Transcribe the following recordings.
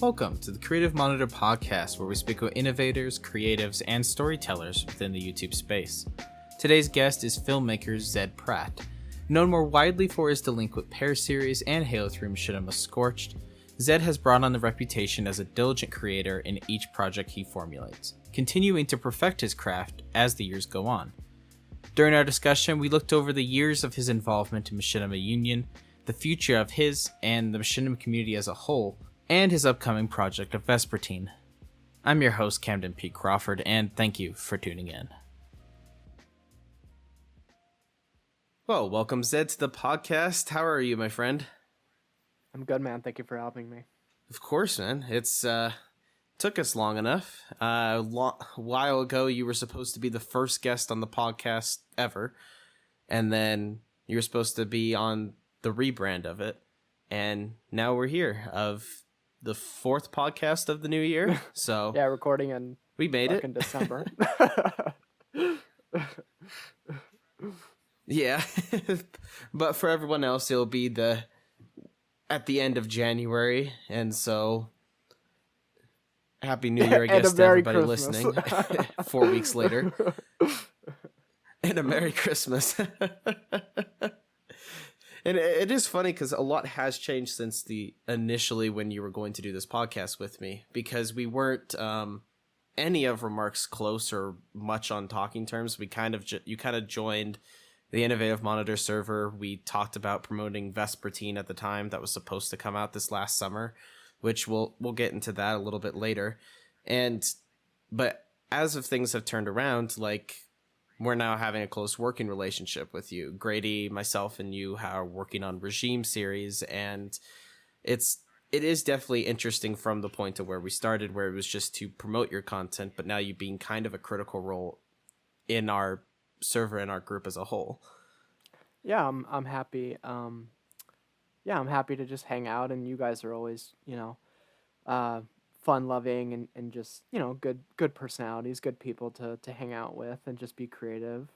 Welcome to the Creative Monitor podcast, where we speak with innovators, creatives, and storytellers within the YouTube space. Today's guest is filmmaker Zedd Pratt. Known more widely for his Delinquent Pair series and Halo 3 Machinima Scorched, Zedd has brought on the reputation as a diligent creator in each project he formulates, continuing to perfect his craft as the years go on. During our discussion, we looked over the years of his involvement in Machinima Union, the future of his and the Machinima community as a whole, and his upcoming project of Vespertine. I'm your host, Camden P. Crawford, and thank you for tuning in. Well, welcome, Zedd, to the podcast. How are you, my friend? I'm good, man. Thank you for helping me. Of course, man. It's took us long enough. A while ago, you were supposed to be the first guest on the podcast ever, and then you were supposed to be on the rebrand of it, and now we're here of the fourth podcast of the new year. So yeah, recording in we made it in December. Yeah, but for everyone else, it'll be at the end of January, and so Happy New Year, I guess, to everybody listening. 4 weeks later, and a Merry Christmas. And it is funny because a lot has changed since initially when you were going to do this podcast with me, because we weren't any of remarks close or much on talking terms. We you kind of joined the Innovative Monitor server. We talked about promoting Vespertine at the time that was supposed to come out this last summer, which we'll get into that a little bit later. But as of things have turned around, like, we're now having a close working relationship with you. Grady, myself, and you are working on Regime series, and it is definitely interesting from the point of where we started, where it was just to promote your content, but now you being kind of a critical role in our server and our group as a whole. Yeah, I'm happy. I'm happy to just hang out, and you guys are always, fun loving and just, good personalities, good people to hang out with and just be creative.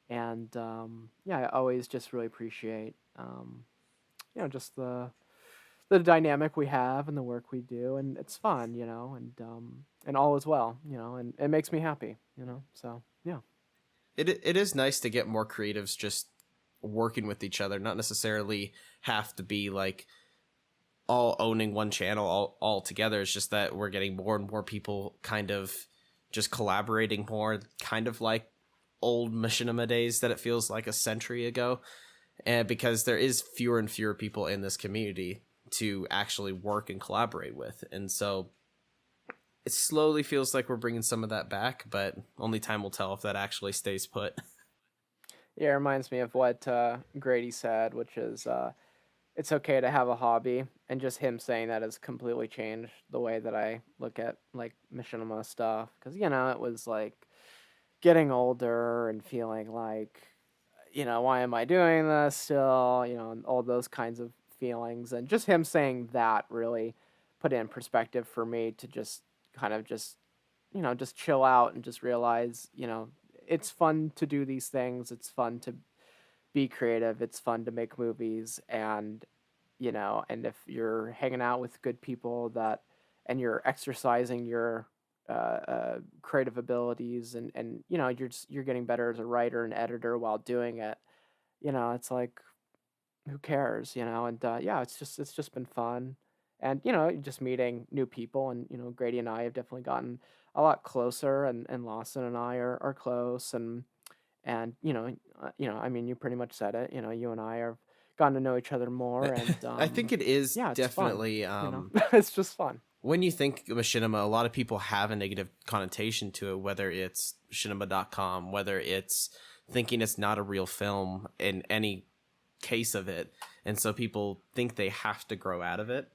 And I always just really appreciate just the dynamic we have and the work we do, and it's fun, and all is well, and it makes me happy, so yeah. It is nice to get more creatives just working with each other, not necessarily have to be like all owning one channel all together. It's just that we're getting more and more people kind of just collaborating more, kind of like old Machinima days that it feels like a century ago. And because there is fewer and fewer people in this community to actually work and collaborate with. And so it slowly feels like we're bringing some of that back, but only time will tell if that actually stays put. Yeah, it reminds me of what Grady said, which is it's okay to have a hobby, and just him saying that has completely changed the way that I look at like Machinima stuff, because it was like getting older and feeling like, why am I doing this still, and all those kinds of feelings, and just him saying that really put it in perspective for me to just kind of just chill out and just realize, it's fun to do these things, it's fun to be creative, it's fun to make movies, and and if you're hanging out with good people and you're exercising your creative abilities, and you're getting better as a writer and editor while doing it, it's like, who cares, and it's just been fun, and just meeting new people, and Grady and I have definitely gotten a lot closer, and Lawson and I are close, and I mean, you pretty much said it. You and I have gotten to know each other more, and I think it is definitely fun, it's just fun. When you think of Machinima, a lot of people have a negative connotation to it, whether it's machinima.com, whether it's thinking it's not a real film in any case of it, and so people think they have to grow out of it.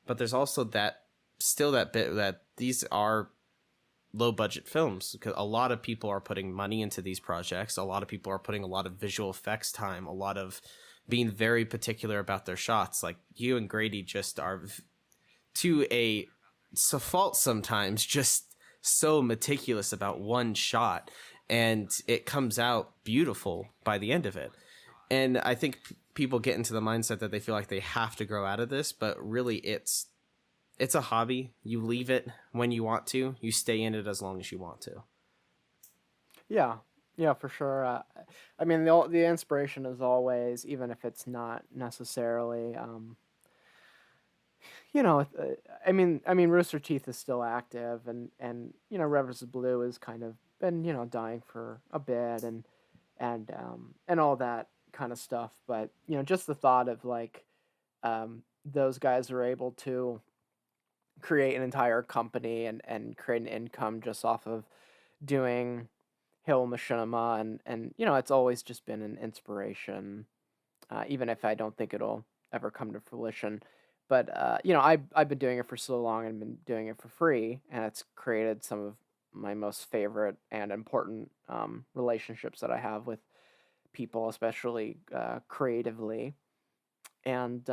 But there's also that bit that these are low budget films, because a lot of people are putting money into these projects. A lot of people are putting a lot of visual effects time, a lot of being very particular about their shots. Like, you and Grady just are, to a fault sometimes, just so meticulous about one shot, and it comes out beautiful by the end of it. And I think people get into the mindset that they feel like they have to grow out of this, but really it's it's a hobby. You leave it when you want to. You stay in it as long as you want to. Yeah, yeah, for sure. I mean, the inspiration is always, even if it's not necessarily, you know, I mean, Rooster Teeth is still active, and Red vs. Blue has kind of been dying for a bit, and all that kind of stuff. But just the thought of like, those guys are able to create an entire company and create an income just off of doing Hill Machinima, and it's always just been an inspiration, even if I don't think it'll ever come to fruition. But I've been doing it for so long and been doing it for free, and it's created some of my most favorite and important relationships that I have with people, especially creatively. And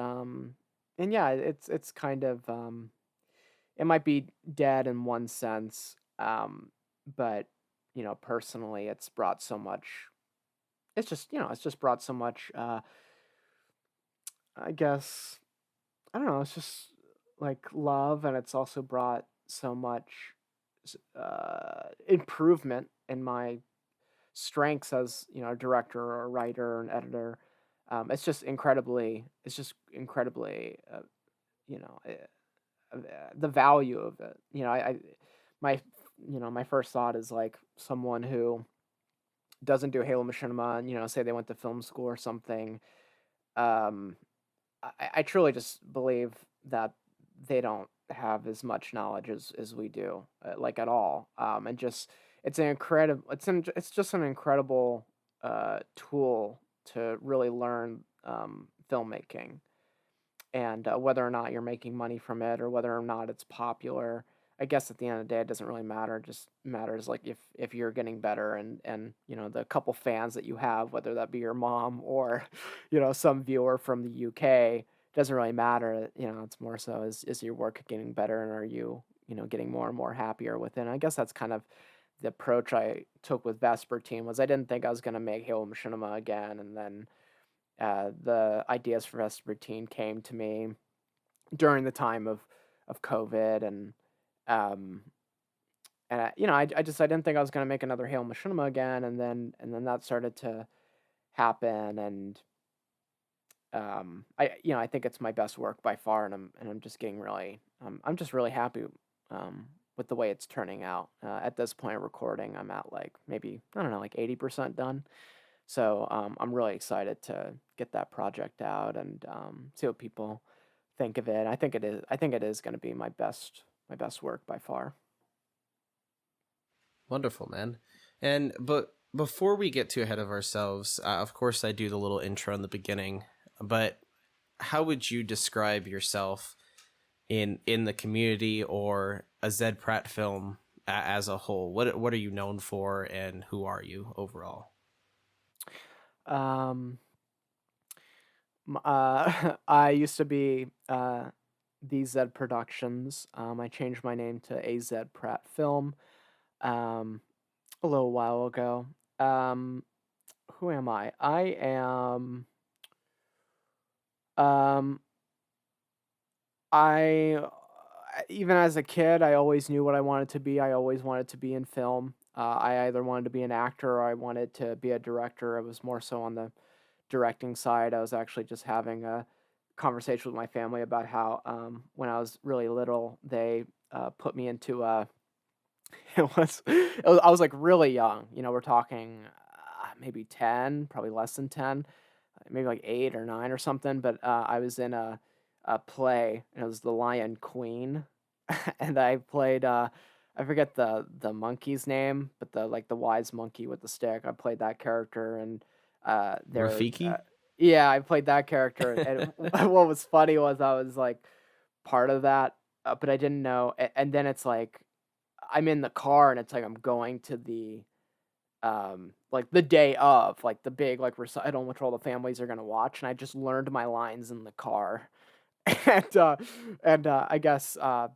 yeah, it's kind of, it might be dead in one sense, but personally, it's brought so much. It's just brought so much. I guess I don't know. It's just like love, and it's also brought so much improvement in my strengths as a director or a writer or an editor. It's just incredibly, you know, uh, the value of it. My, my first thought is like someone who doesn't do Halo Machinima, and say they went to film school or something. Um, I truly just believe that they don't have as much knowledge as we do, like at all. And just it's just an incredible tool to really learn filmmaking, and whether or not you're making money from it or whether or not it's popular. I guess at the end of the day, it doesn't really matter. It just matters like if you're getting better, and the couple fans that you have, whether that be your mom or some viewer from the UK, doesn't really matter. It's more so is your work getting better, and are you getting more and more happier with it. And I guess that's kind of the approach I took with Vespertine. Was I didn't think I was gonna make Halo Machinima again, and then the ideas for Vespertine came to me during the time of COVID, um, I didn't think I was gonna make another Hail Machinima again, and then that started to happen, and I think it's my best work by far, and I'm just getting really, I'm just really happy with the way it's turning out. At this point of recording, I'm at like maybe, I don't know, like 80% done. So I'm really excited to get that project out, and see what people think of it. I think it is going to be my best work by far. Wonderful, man. But before we get too ahead of ourselves, of course I do the little intro in the beginning, but how would you describe yourself in the community or a Zedd Pratt film as a whole? What are you known for, and who are you overall? Um, I used to be the Zedd Productions. I changed my name to aZeddPrattFilm um, a little while ago. Um, who am I? I am. Um, I Even as a kid, I always knew what I wanted to be. I always wanted to be in film. I either wanted to be an actor or I wanted to be a director. I was more so on the directing side. I was actually just having a conversation with my family about how when I was really little, they put me into a. I was like really young. We're talking maybe 10, probably less than 10, maybe like 8 or 9 or something. But I was in a play, and it was The Lion Queen, and I played. I forget the monkey's name, but the wise monkey with the stick. I played that character, and there. Rafiki? Yeah, I played that character, and what was funny was I was like part of that, but I didn't know. And then it's like I'm in the car, and it's like I'm going to the like the day of like the big like recital, which all the families are gonna watch, and I just learned my lines in the car. and I guess I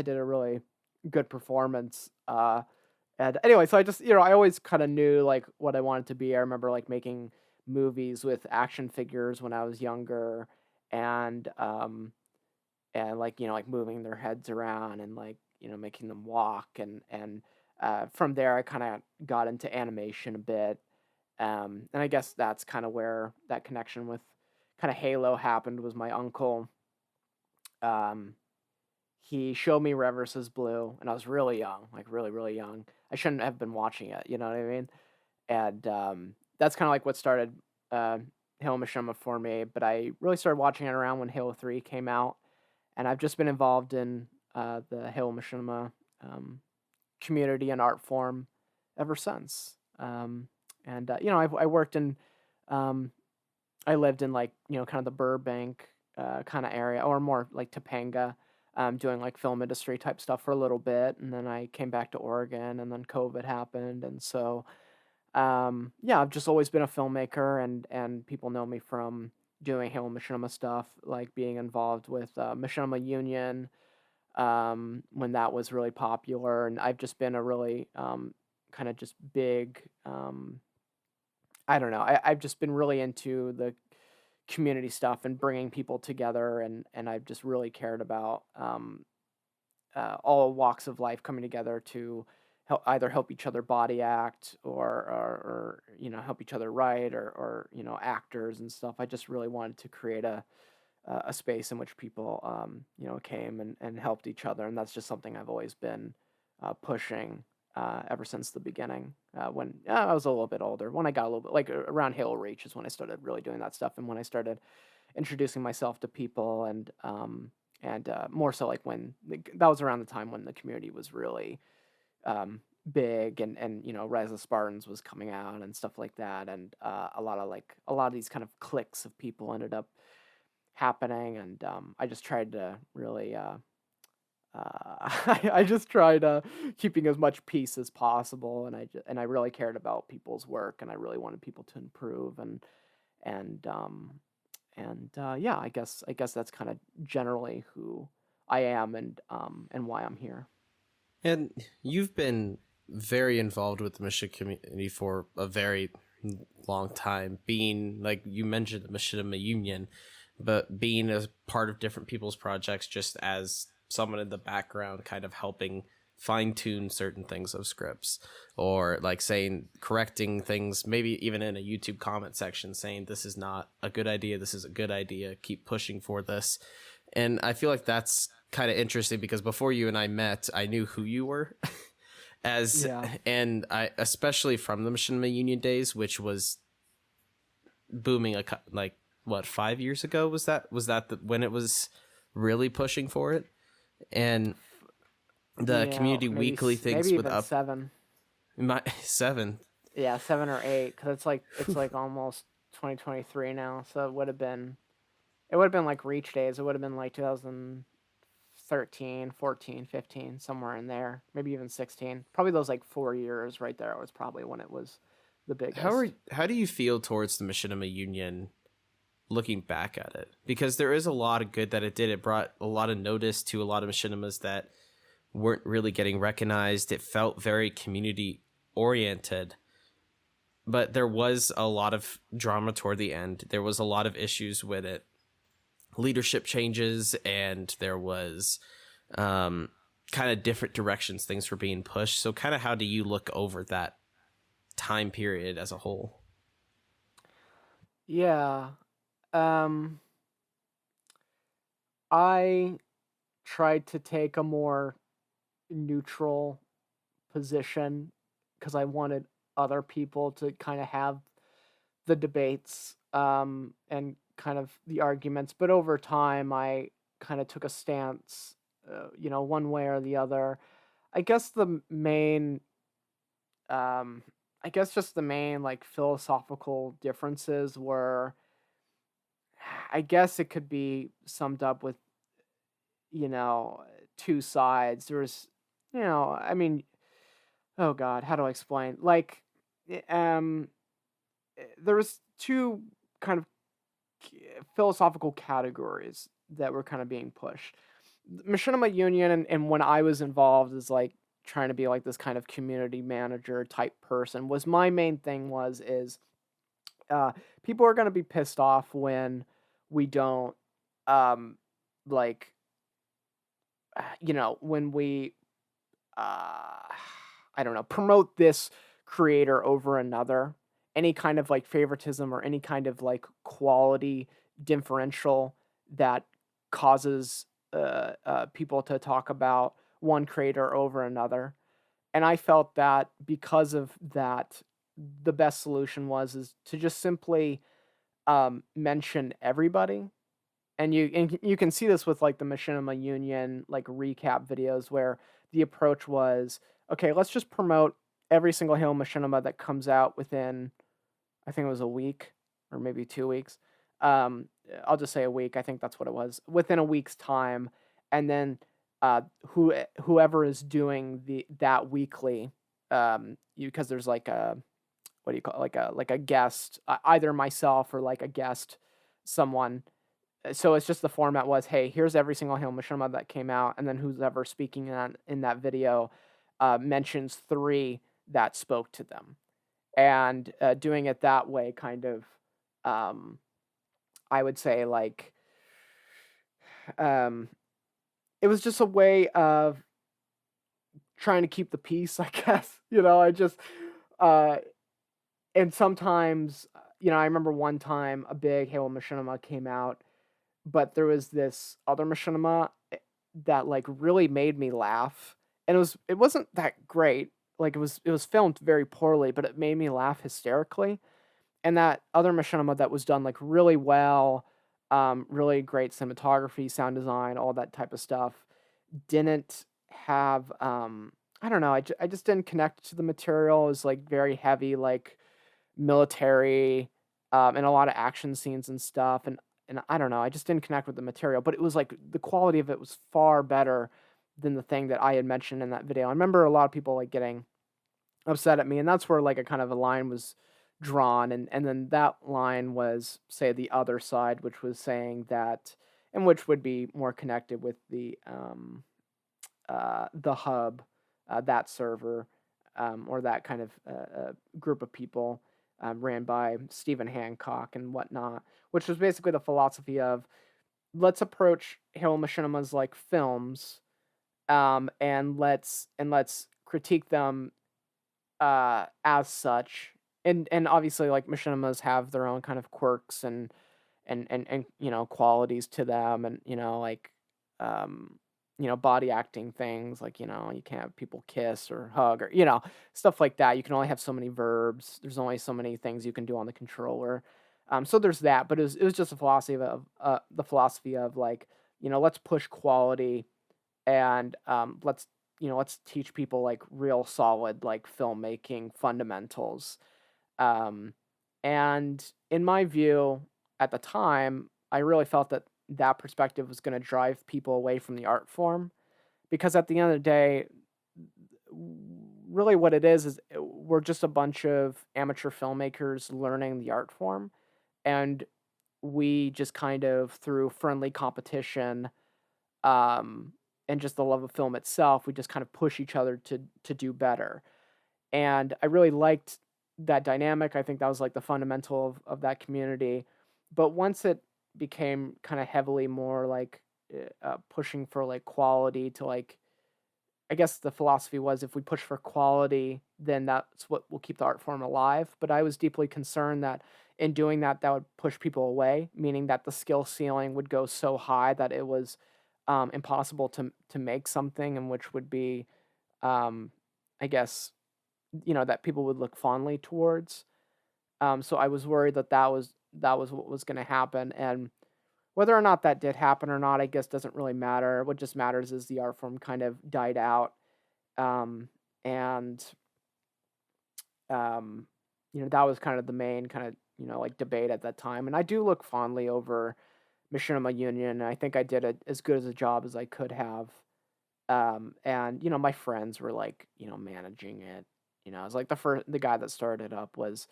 did a really good performance. And anyway, so I just I always kind of knew like what I wanted to be. I remember like making movies with action figures when I was younger, and and like, like moving their heads around and like, making them walk, and from there I kind of got into animation a bit. And I guess that's kind of where that connection with kind of Halo happened. Was my uncle, um, he showed me Red vs. Blue, and I was really young, like really, really young. I shouldn't have been watching it, you know what I mean? And that's kind of like what started uh, Halo Machinima for me. But I really started watching it around when Halo 3 came out, and I've just been involved in the Halo Machinima community and art form ever since. And I worked in, um, I lived in like kind of the Burbank kind of area, or more like Topanga, doing like film industry type stuff for a little bit, and then I came back to Oregon, and then COVID happened, and so yeah, I've just always been a filmmaker, and people know me from doing Halo Machinima stuff, like being involved with Machinima Union when that was really popular, and I've just been a really kind of just big. I don't know. I've just been really into the community stuff and bringing people together, and I've just really cared about all walks of life coming together to either help each other body act, or help each other write, or actors and stuff. I just really wanted to create a space in which people came and helped each other, and that's just something I've always been pushing ever since the beginning. When I was a little bit older, when I got a little bit like around Halo Reach is when I started really doing that stuff, and when I started introducing myself to people, and more so like when that was around the time when the community was really big, and Rise of the Spartans was coming out and stuff like that, and a lot of these kind of cliques of people ended up happening, and I just tried to really I just tried keeping as much peace as possible, and I really cared about people's work, and I really wanted people to improve, and yeah, I guess that's kind of generally who I am, and why I'm here. And you've been very involved with the Machinima community for a very long time, being, like you mentioned, the Machinima Union, but being a part of different people's projects just as someone in the background kind of helping fine-tune certain things of scripts, or like saying, correcting things, maybe even in a YouTube comment section saying this is not a good idea, this is a good idea, keep pushing for this. And I feel like that's kind of interesting because before you and I met, I knew who you were Yeah. and I, especially from the Machinima Union days, which was booming like what, 5 years ago was that when it was really pushing for it, and the Yeah, community weekly things maybe with even up 7. my 7. Yeah, 7 or 8, because it's like almost 2023 now. So it would have been like Reach days. It would have been like 2013, 14, 15, somewhere in there. Maybe even 16. Probably those like 4 years right there was probably when it was the biggest. How do you feel towards the Machinima Union looking back at it? Because there is a lot of good that it did. It brought a lot of notice to a lot of machinimas that weren't really getting recognized. It felt very community oriented, but there was a lot of drama toward the end. There was a lot of issues with it, leadership changes, and there was kind of different directions things were being pushed. So kind of how do you look over that time period as a whole? Yeah. Um, I tried to take a more neutral position because I wanted other people to kind of have the debates, and kind of the arguments. But over time, I kind of took a stance, one way or the other. I guess the main, um, I guess just the main like philosophical differences were, I guess it could be summed up with, you know, two sides. There was, I mean, oh God, how do I explain? Like, um, there was two kind of philosophical categories that were kind of being pushed. Machinima Union, and when I was involved as like trying to be like this kind of community manager type person, was my main thing is uh, people are going to be pissed off when we don't, um, like when we I don't know, promote this creator over another, any kind of like favoritism or any kind of like quality differential that causes people to talk about one creator over another. And I felt that because of that, the best solution is to just simply mention everybody. And you can see this with like the Machinima Union like recap videos where the approach was, okay, let's just promote every single Halo Machinima that comes out within, I think it was a week or maybe 2 weeks. Um, I'll just say a week. I think that's what it was, within a week's time, and then whoever is doing that weekly, because there's like a, what do you call it? Like a guest, either myself or like a guest, someone. So it's just the format was, hey, here's every single Halo Machinima that came out, and then who's ever speaking in that video mentions 3 that spoke to them, and doing it that way kind of, I would say like, um, it was just a way of trying to keep the peace, I guess. I just uh, and sometimes, I remember one time a big Halo Machinima came out, but there was this other Machinima that like really made me laugh, and it wasn't that great. Like it was filmed very poorly, but it made me laugh hysterically. And that other Machinima that was done like really well, really great cinematography, sound design, all that type of stuff, didn't have, I don't know, I just didn't connect to the material. It was like very heavy, like military, and a lot of action scenes and stuff. And I don't know, I just didn't connect with the material. But it was like the quality of it was far better than the thing that I had mentioned in that video. I remember a lot of people like getting upset at me, and that's where like a kind of a line was drawn, and then that line was, say, the other side, which was saying that, and which would be more connected with the hub, that server, or that kind of group of people, ran by Stephen Hancock and whatnot, which was basically the philosophy of, let's approach Halo Machinimas like films, and let's critique them as such. And obviously, like, machinimas have their own kind of quirks and qualities to them, and like, um body acting things, like, you can't have people kiss or hug, or stuff like that. You can only have so many verbs. There's only so many things you can do on the controller. So there's that. But it was just a philosophy of the philosophy of, like, let's push quality, and let's teach people like real solid like filmmaking fundamentals. um, and in my view, at the time, I really felt that that perspective was going to drive people away from the art form, because at the end of the day, really what it is we're just a bunch of amateur filmmakers learning the art form, and we just kind of, through friendly competition, um, and just the love of film itself, we just kind of push each other to do better. And I really liked that dynamic. I think that was like the fundamental of that community. But once it became kind of heavily more like pushing for like quality, to like, I guess the philosophy was, if we push for quality, then that's what will keep the art form alive. But I was deeply concerned that in doing that, that would push people away, meaning that the skill ceiling would go so high that it was impossible to make something, and which would be, um, I guess, that people would look fondly towards. So I was worried that that was what was going to happen, and whether or not that did happen or not, I guess doesn't really matter. What just matters is the art form kind of died out, and um, that was kind of the main kind of like debate at that time. And I do look fondly over Machinima Union, and I think I did as good as a job as I could have. And my friends were like, managing it. It was like the guy that started it up was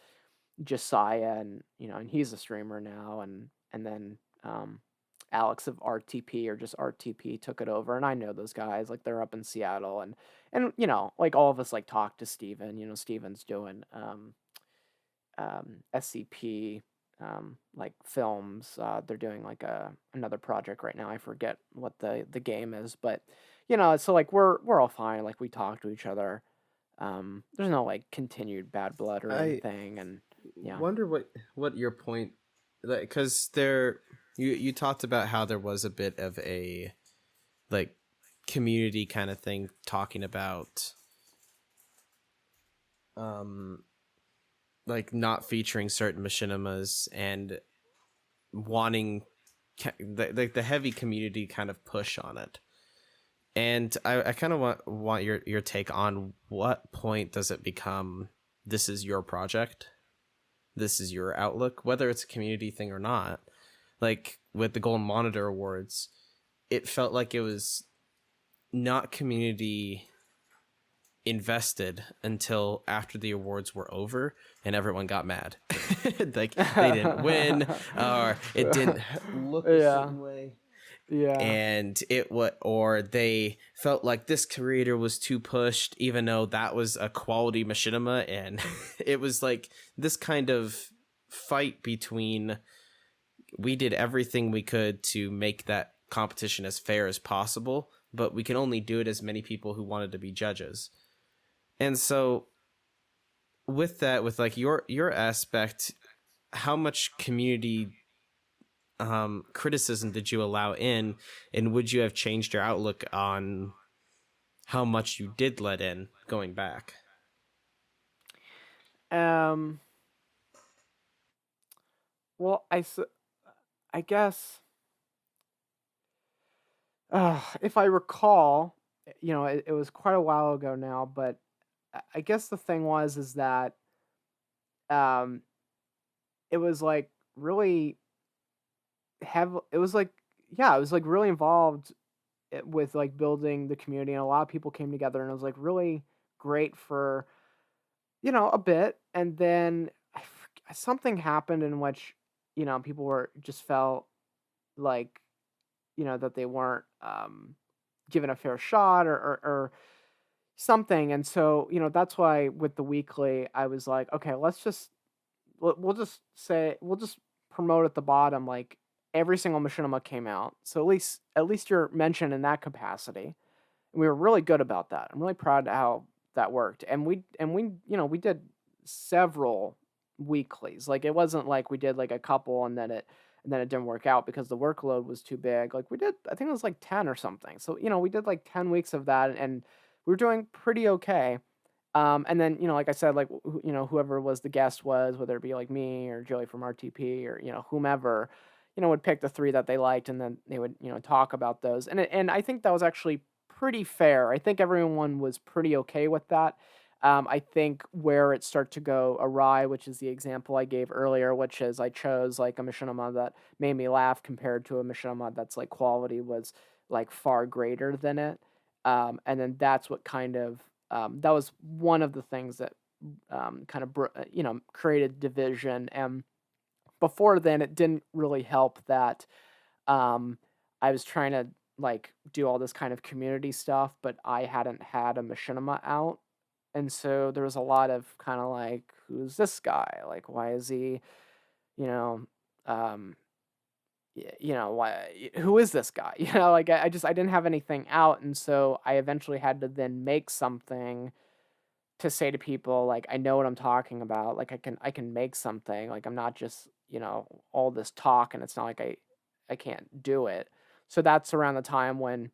Josiah, and he's a streamer now, and then Alex of RTP, or just RTP, took it over, and I know those guys, like, they're up in Seattle, and like, all of us like talk to Steven. Steven's doing SCP, like, films. They're doing like another project right now. I forget what the game is, but so like we're all fine. Like we talk to each other. There's no like continued bad blood or I anything, and yeah. wonder what your point, because there you talked about how there was a bit of a like community kind of thing talking about like not featuring certain machinimas and wanting the heavy community kind of push on it. And I kind of want your take on what point does it become this is your project, this is your outlook, whether it's a community thing or not. Like with the Golden Monitor Awards, it felt like it was not community invested until after the awards were over and everyone got mad. Like they didn't win or it didn't look a Yeah. certain way. Yeah. And or they felt like this creator was too pushed, even though that was a quality machinima. And it was like this kind of fight between, we did everything we could to make that competition as fair as possible, but we can only do it as many people who wanted to be judges. And so with that, with like your aspect, how much community criticism did you allow in, and would you have changed your outlook on how much you did let in going back? Well, I guess if I recall, it was quite a while ago now, but I guess the thing was is that um it was like really it was like, yeah, it was like really involved with like building the community, and a lot of people came together, and it was like really great for a bit, and then something happened in which people were just felt like that they weren't given a fair shot, or something. And so that's why with the weekly I was like, okay, let's just we'll just promote at the bottom like every single machinima came out, so at least you're mentioned in that capacity. And we were really good about that. I'm really proud of how that worked. And we did several weeklies. Like it wasn't like we did like a couple and then it didn't work out because the workload was too big. Like we did, I think it was like 10 or something. So we did like 10 weeks of that, and we were doing pretty okay. And then like I said, like whoever was the guest was, whether it be like me or Joey from RTP or whomever, would pick the three that they liked, and then they would talk about those. And I think that was actually pretty fair. I think everyone was pretty okay with that. I think where it started to go awry, which is the example I gave earlier, which is I chose like a machinima that made me laugh compared to a machinima that's like quality was like far greater than it. And then that's what kind of that was one of the things that kind of created division. And before then, it didn't really help that I was trying to like do all this kind of community stuff, but I hadn't had a machinima out. And so there was a lot of kind of like, who's this guy? Like, why is he, you know, um, why, who is this guy? Like I didn't have anything out. And so I eventually had to then make something to say to people, like, I know what I'm talking about. Like I can make something. Like I'm not just, all this talk, and it's not like I can't do it. So that's around the time when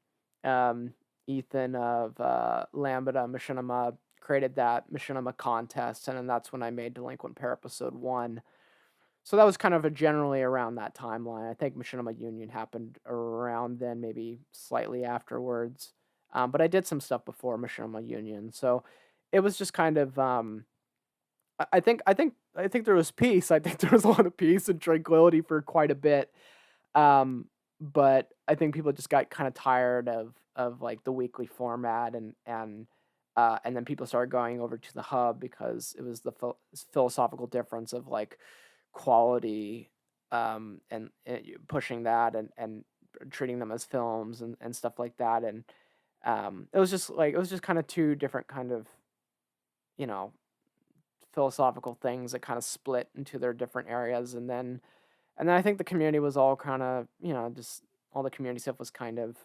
Ethan of Lambda Machinima created that Machinima contest, and then that's when I made Delinquent Pair episode 1. So that was kind of a generally around that timeline. I think Machinima Union happened around then, maybe slightly afterwards. But I did some stuff before Machinima Union, so it was just kind of. I think there was peace. I think there was a lot of peace and tranquility for quite a bit. But I think people just got kind of tired of like the weekly format, and then people started going over to the hub because it was the philosophical difference of like quality, and pushing that, and treating them as films, and stuff like that. And it was just kind of two different kind of you know philosophical things that kind of split into their different areas. And then I think the community was all kind of just all the community stuff was kind of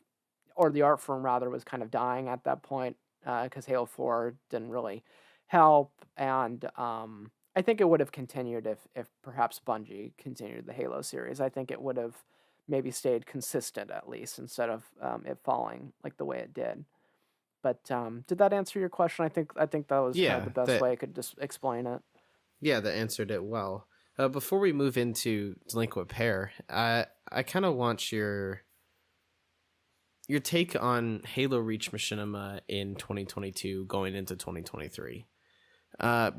or the art form rather, was kind of dying at that point, because Halo 4 didn't really help. And I think it would have continued if perhaps Bungie continued the Halo series. I think it would have maybe stayed consistent at least, instead of it falling like the way it did. But did that answer your question? I think that was kind of Yeah, the best way I could just explain it. yeah, that answered it well. Before we move into Delinquent Pair, I kind of want your take on Halo Reach Machinima in 2022 going into 2023.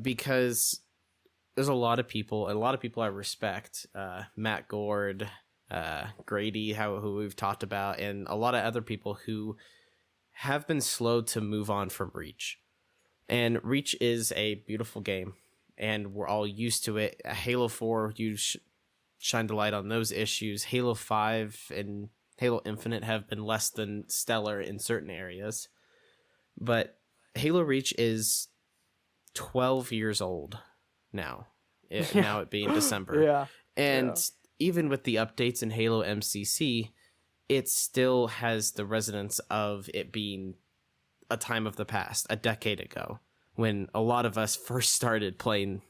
Because there's a lot of people I respect, Matt Gord, Grady, who we've talked about, and a lot of other people who have been slow to move on from Reach. And Reach is a beautiful game, and we're all used to it. Halo 4, you shined a light on those issues. Halo 5 and Halo Infinite have been less than stellar in certain areas. But Halo Reach is 12 years old now. Now it being December. Yeah. And even with the updates in Halo MCC, it still has the resonance of it being a time of the past, a decade ago, when a lot of us first started playing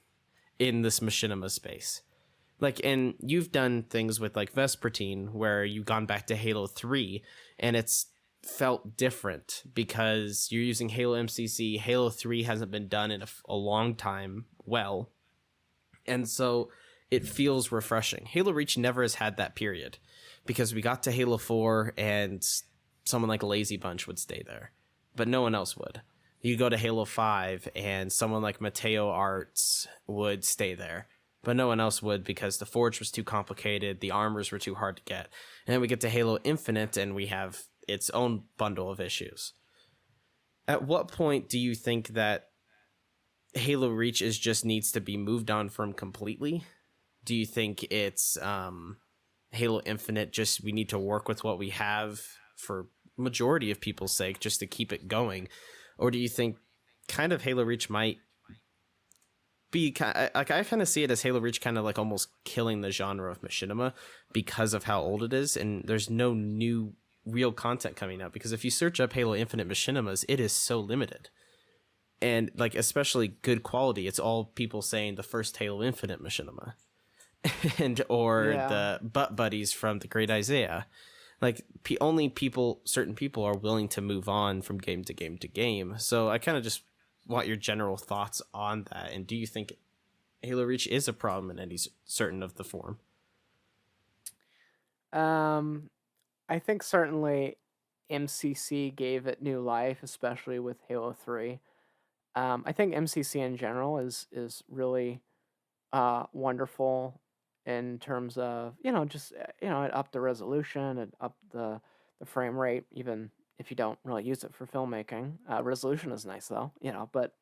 in this machinima space. Like, and you've done things with like Vespertine where you've gone back to Halo 3 and it's felt different because you're using Halo MCC. Halo 3 hasn't been done in a long time well. And so it feels refreshing. Halo Reach never has had that period because we got to Halo 4 and someone like Lazy Bunch would stay there, but no one else would. You go to Halo 5 and someone like Mateo Arts would stay there, but no one else would because the Forge was too complicated, the armors were too hard to get. And then we get to Halo Infinite and we have its own bundle of issues. At what point do you think that Halo Reach just needs to be moved on from completely? Do you think it's Halo Infinite, just we need to work with what we have for majority of people's sake just to keep it going? Or do you think kind of Halo Reach might be like, I kind of see it as Halo Reach kind of like almost killing the genre of machinima because of how old it is, and there's no new real content coming out, because if you search up Halo Infinite machinimas, it is so limited. And like, especially good quality, it's all people saying the first Halo Infinite machinima and or the butt buddies from the Great Isaiah. Like, only certain people are willing to move on from game to game to game. So I kind of just want your general thoughts on that. And do you think Halo Reach is a problem in any certain of the form? I think certainly MCC gave it new life, especially with Halo 3. I think MCC in general is really wonderful in terms of, just, it upped the resolution, it upped the frame rate, even if you don't really use it for filmmaking. Resolution is nice though, but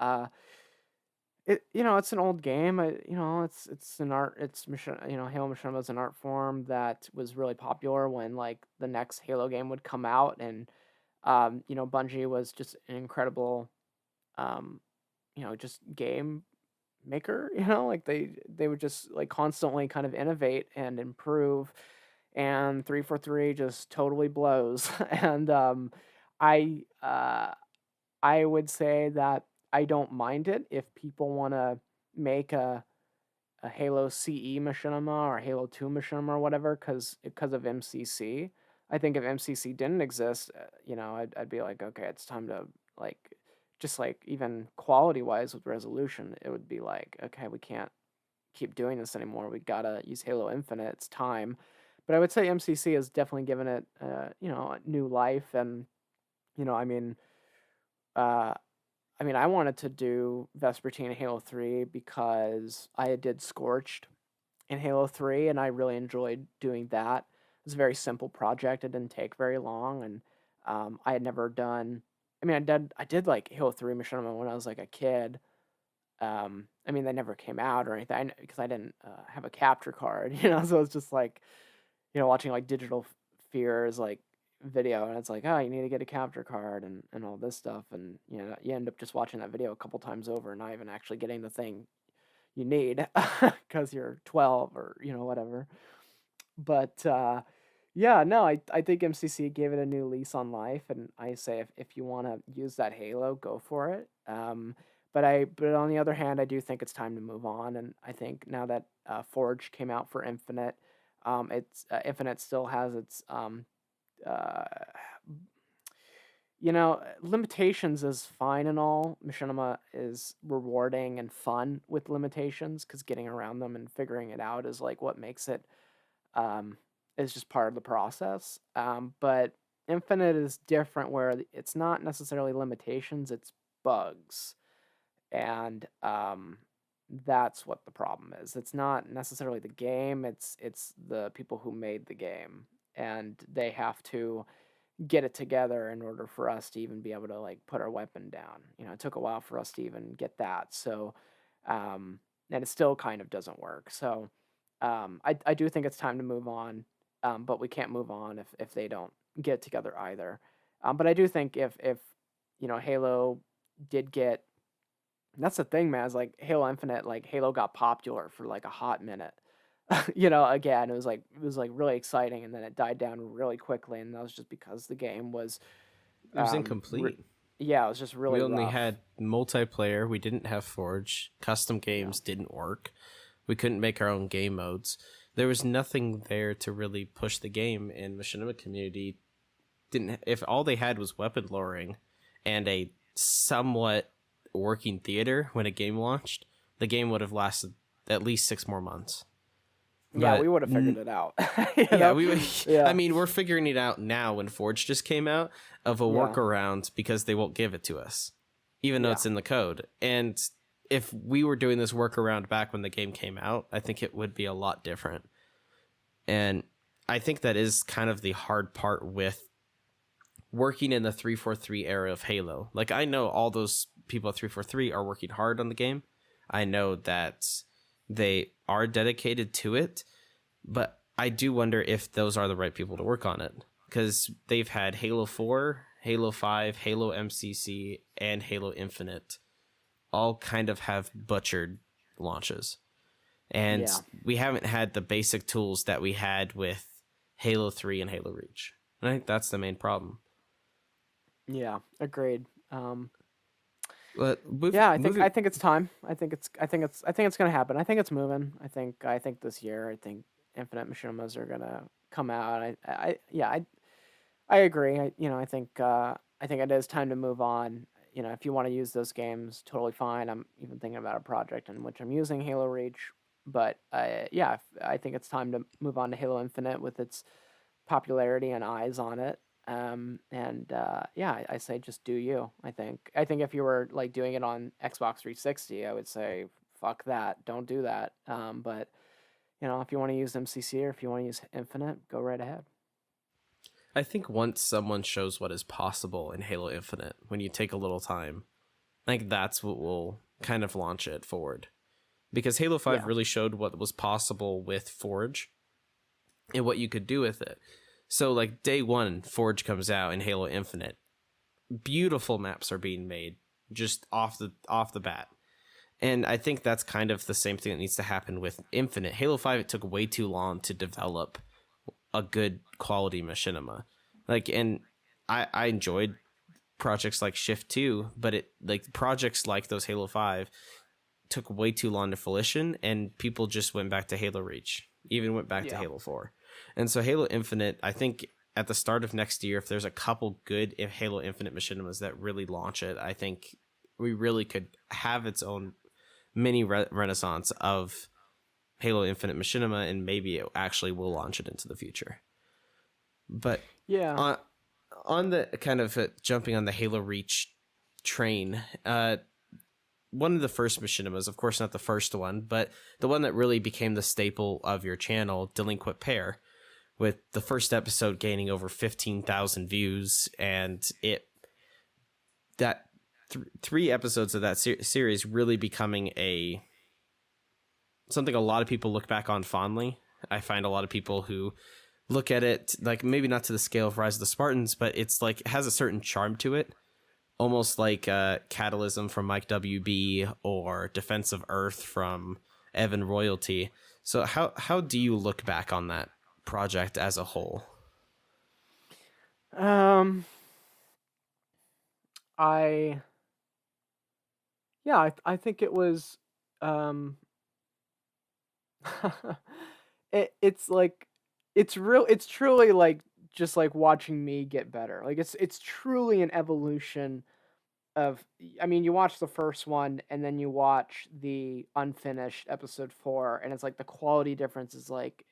it's an old game. It's an art. Halo Machinima is an art form that was really popular when like the next Halo game would come out, and Bungie was just an incredible, just game maker. Like they would just like constantly kind of innovate and improve, and 343 just totally blows. And I would say that I don't mind it if people want to make a Halo CE machinima or Halo 2 machinima or whatever, because of MCC. I think if MCC didn't exist, I'd be like, okay, it's time to like, just like even quality wise with resolution, it would be like, okay, we can't keep doing this anymore. We gotta use Halo Infinite. It's time. But I would say MCC has definitely given it, new life. And I wanted to do Vespertine in Halo 3 because I did Scorched in Halo 3, and I really enjoyed doing that. It was a very simple project. It didn't take very long, and I had never done. I did like Halo 3 Machinima when I was like a kid. They never came out or anything because I didn't have a capture card, so it's just like, watching like Digital Fears like video, and it's like, oh, you need to get a capture card and all this stuff, and you end up just watching that video a couple times over and not even actually getting the thing you need because you're 12 or whatever. But Yeah, no, I think MCC gave it a new lease on life, and I say if you want to use that Halo, go for it. But on the other hand, I do think it's time to move on, and I think now that Forge came out for Infinite, it's Infinite still has its uh, limitations is fine and all. Machinima is rewarding and fun with limitations because getting around them and figuring it out is like what makes it um, is just part of the process. But Infinite is different where it's not necessarily limitations, it's bugs. And that's what the problem is. It's not necessarily the game, it's the people who made the game. And they have to get it together in order for us to even be able to like put our weapon down. It took a while for us to even get that. So and it still kind of doesn't work. So I do think it's time to move on, but we can't move on if they don't get together either. But I do think if Halo did get, that's the thing, man. Is like Halo Infinite, like Halo got popular for like a hot minute. Again, it was like really exciting, and then it died down really quickly, and that was just because the game was, It was incomplete. yeah, it was just really We only rough. had multiplayer. We didn't have Forge. Custom games didn't work. We couldn't make our own game modes. There was nothing there to really push the game, and Machinima community didn't. If all they had was weapon lowering and a somewhat working theater when a game launched, the game would have lasted at least 6 more months. Yeah, But we would have figured it out. yeah, Yeah. I mean, we're figuring it out now when Forge just came out of a workaround because they won't give it to us, even though it's in the code. And if we were doing this workaround back when the game came out, I think it would be a lot different. And I think that is kind of the hard part with working in the 343 era of Halo. Like, I know all those people at 343 are working hard on the game. I know that they are dedicated to it, but I do wonder if those are the right people to work on it, because they've had Halo 4, Halo 5, Halo MCC, and Halo Infinite all kind of have butchered launches. And we haven't had the basic tools that we had with Halo 3 and Halo Reach. And I think that's the main problem. Yeah, agreed. But I think it's time. I think it's gonna happen. I think it's moving. I think this year, I think Infinite Machinimas are gonna come out. I agree. I think it is time to move on. If you want to use those games, totally fine. I'm even thinking about a project in which I'm using Halo Reach, but I think it's time to move on to Halo Infinite with its popularity and eyes on it. I say just do you. I think if you were like doing it on Xbox 360, I would say fuck that, don't do that. But if you want to use MCC or if you want to use Infinite, go right ahead. I think once someone shows what is possible in Halo Infinite, when you take a little time, I think that's what will kind of launch it forward. Because Halo 5 really showed what was possible with Forge and what you could do with it. So, like, day one, Forge comes out in Halo Infinite. Beautiful maps are being made just off the bat. And I think that's kind of the same thing that needs to happen with Infinite. Halo 5, it took way too long to develop a good quality machinima. Like, and I enjoyed projects like Shift 2, but projects like those Halo 5 took way too long to fruition, and people just went back to Halo Reach, even went back to Halo 4. And so Halo Infinite, I think at the start of next year, if there's a couple good Halo Infinite machinimas that really launch it, I think we really could have its own mini renaissance of Halo Infinite machinima, and maybe it actually will launch it into the future. But on the kind of jumping on the Halo Reach train, one of the first machinimas, of course not the first one, but the one that really became the staple of your channel, Delinquent Pair, with the first episode gaining over 15,000 views, and three episodes of that series really becoming something a lot of people look back on fondly. I find a lot of people who look at it, like, maybe not to the scale of Rise of the Spartans, but it's like it has a certain charm to it. Almost like Catalysm from Mike WB or Defense of Earth from Evan Royalty. So how do you look back on that project as a whole? Um, I yeah, I think it was um it's like it's truly like just like watching me get better. Like it's truly an evolution of I mean, you watch the first one and then you watch the unfinished episode 4 and it's like the quality difference is like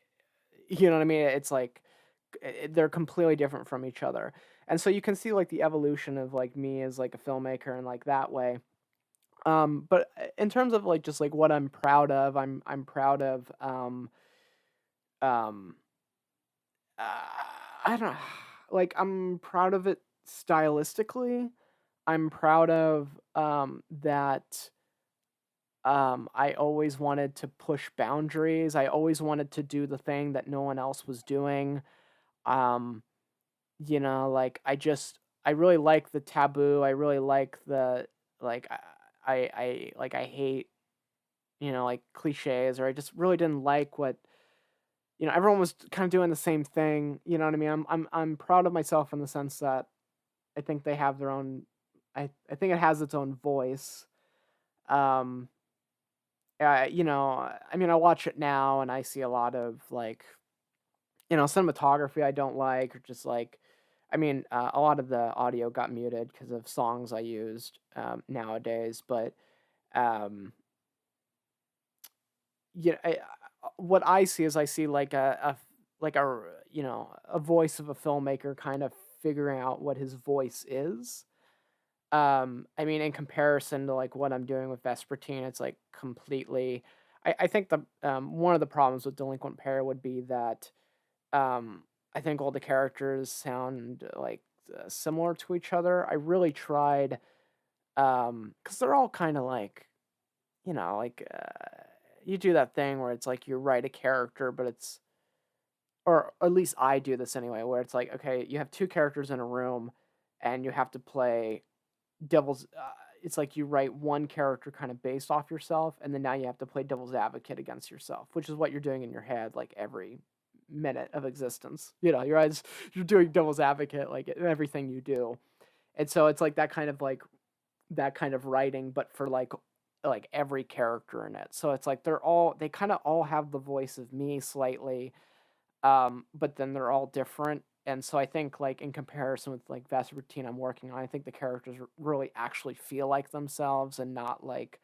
you know what I mean? It's like they're completely different from each other. And so you can see like the evolution of like me as like a filmmaker and like that way. But in terms of like just like what I'm proud of, I'm proud of um I don't know, like I'm proud of it stylistically. I'm proud of that I always wanted to push boundaries. I always wanted to do the thing that no one else was doing. Um like I really like the taboo. I really like the like I hate, like cliches, or I just really didn't like what everyone was kind of doing the same thing. You know what I mean? I'm proud of myself in the sense that I think they have their own. I think it has its own voice. Um, I mean, I watch it now and I see a lot of like cinematography I don't like, or just like, I mean, a lot of the audio got muted because of songs I used nowadays, but um, yeah, what I see is I see like a voice of a filmmaker kind of figuring out what his voice is. I mean, in comparison to like what I'm doing with Vespertine, it's like completely. I think the one of the problems with Delinquent Pair would be that I think all the characters sound like similar to each other. I really tried because they're all kind of like like you do that thing where it's like you write a character, but it's or at least I do this anyway, where it's like okay, you have two characters in a room, and you have to play devil's. It's like you write one character kind of based off yourself, and then now you have to play devil's advocate against yourself, which is what you're doing in your head like every minute of existence. You're doing devil's advocate like in everything you do, and so it's like that kind of writing, but for like every character in it. So it's like they kind of all have the voice of me slightly, but then they're all different. And so I think like in comparison with like Vespertine I'm working on, I think the characters really actually feel like themselves and not like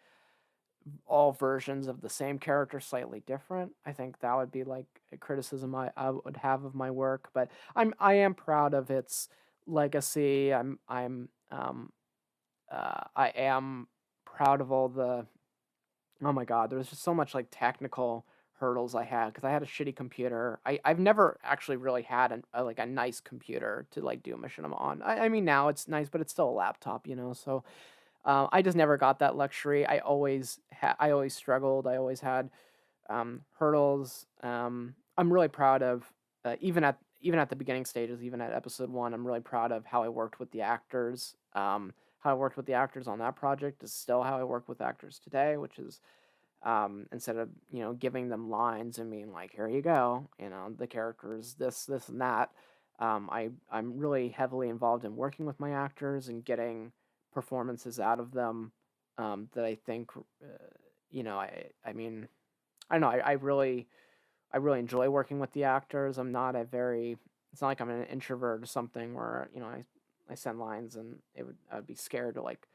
all versions of the same character slightly different. I think that would be like a criticism I would have of my work, but I am proud of its legacy. I am proud of all the oh my god, there was just so much like technical hurdles I had because I had a shitty computer. I've never actually really had like a nice computer to like do Machinima on. I mean now it's nice, but it's still a laptop, So I just never got that luxury. I always struggled. I always had hurdles. I'm really proud of even at the beginning stages, even at episode 1. I'm really proud of how I worked with the actors. How I worked with the actors on that project is still how I work with actors today, which is instead of giving them lines and being like, here you go, the characters this and that. I'm really heavily involved in working with my actors and getting performances out of them that I think I mean I don't know. I really enjoy working with the actors. It's not like I'm an introvert or something where I send lines and I'd be scared to like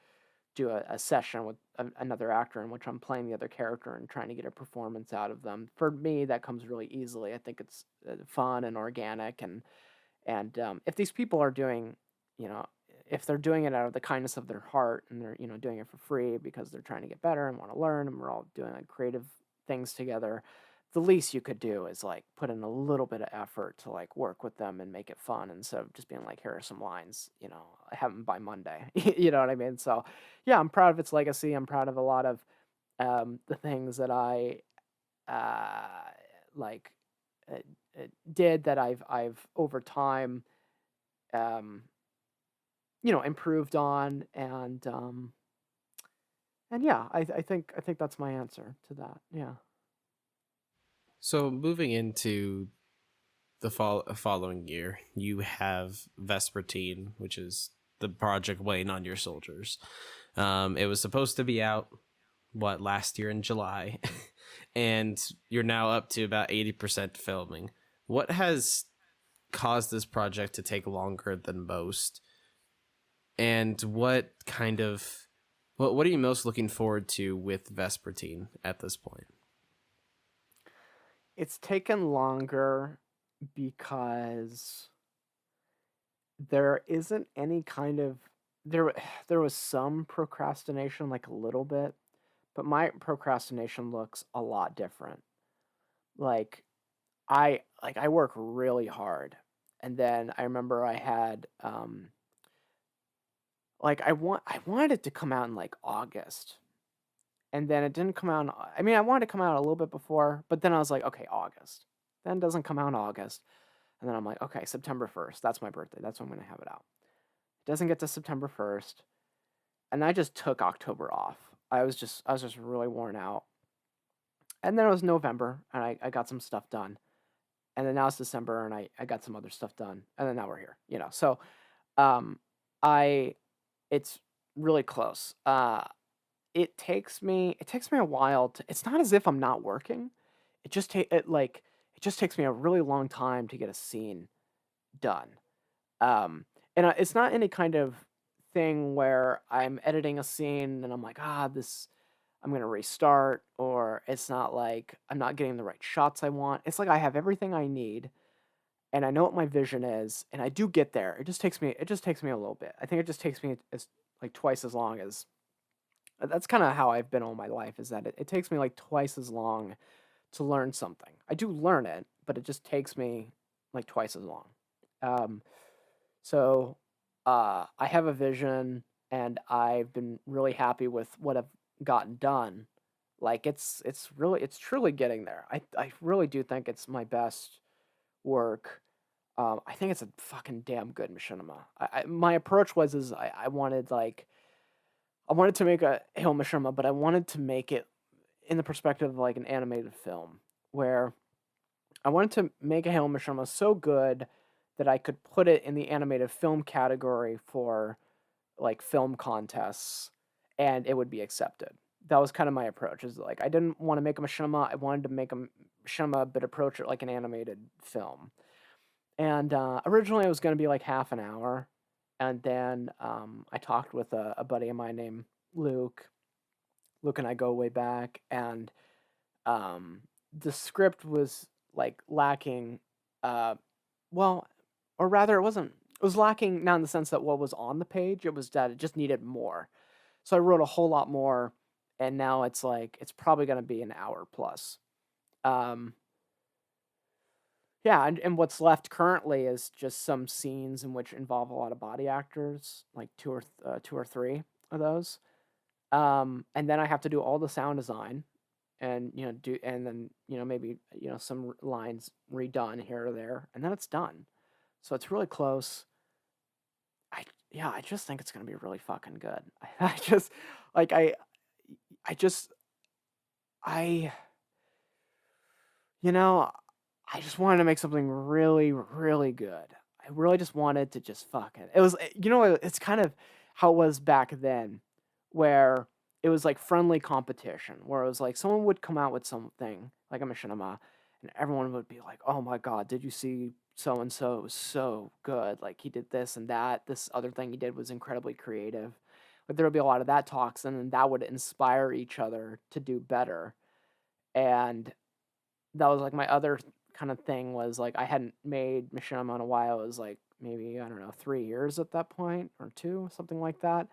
do a session with another actor in which I'm playing the other character and trying to get a performance out of them. For me, that comes really easily. I think it's fun and organic, and if these people are doing, you know, if they're doing it out of the kindness of their heart and they're doing it for free because they're trying to get better and want to learn, and we're all doing like creative things together, the least you could do is like put in a little bit of effort to like work with them and make it fun instead of just being like, here are some lines, have them by Monday. You know what I mean? So yeah, I'm proud of its legacy. I'm proud of a lot of the things that I uh, like uh, did that I've over time um, improved on, and yeah, I think that's my answer to that. Yeah. So moving into the following year, you have Vespertine, which is the project weighing on your soldiers. It was supposed to be out last year in July, and you're now up to about 80% filming. What has caused this project to take longer than most, and what are you most looking forward to with Vespertine at this point? It's taken longer because there isn't any kind of there was some procrastination, like a little bit, but my procrastination looks a lot different. Like I work really hard, and then I remember I had I wanted it to come out in like August, and then it didn't come out. I mean, I wanted to come out a little bit before, but then I was like, okay, August. Then it doesn't come out in August, and then I'm like, okay, September 1st. That's my birthday. That's when I'm gonna have it out. It doesn't get to September 1st, and I just took October off. I was just really worn out, and then it was November, and I got some stuff done, and then now it's December, and I got some other stuff done, and then now we're here. So um, I it's really close. It takes me a while to. It's not as if I'm not working. It just takes me a really long time to get a scene done. And it's not any kind of thing where I'm editing a scene and I'm like, this I'm gonna restart, or it's not like I'm not getting the right shots I want. It's like I have everything I need, and I know what my vision is, and I do get there. It just takes me a little bit. I think it just takes me as like twice as long as. That's kind of how I've been all my life. Is that it takes me like twice as long to learn something. I do learn it, but it just takes me like twice as long. Um, so I have a vision, and I've been really happy with what I've gotten done. Like it's truly getting there. I really do think it's my best work. I think it's a fucking damn good machinima. My approach was I wanted I wanted to make a Hail Machinima, but I wanted to make it in the perspective of like an animated film, where I wanted to make a Hail Machinima so good that I could put it in the animated film category for like film contests, and it would be accepted. That was kind of my approach. Is like I didn't want to make a machinima. I wanted to make a machinima, but approach it like an animated film. And originally, it was going to be like half an hour, and then I talked with a buddy of mine named Luke. Luke and I go way back, and um, the script was like lacking. Well, or rather, it wasn't. It was lacking not in the sense that what was on the page. It was that it just needed more. So I wrote a whole lot more, and now it's like it's probably going to be an hour plus. Um, yeah, and what's left currently is just some scenes in which involve a lot of body actors, like two or three of those. And then I have to do all the sound design, and and then maybe some lines redone here or there, and then it's done. So it's really close. I just think it's gonna be really fucking good. I just like I just I you know I just wanted to make something really really good. I really just wanted to just fuck it. It was it's kind of how it was back then, where it was like friendly competition, where it was like someone would come out with something like a machinima, and everyone would be like, "Oh my god, did you see so and so? It was so good. Like he did this and that. This other thing he did was incredibly creative." But there would be a lot of that talks, and then that would inspire each other to do better. And that was like my other kind of thing was like I hadn't made machinima in a while. It was like maybe I don't know 3 years at that point or two, something like that.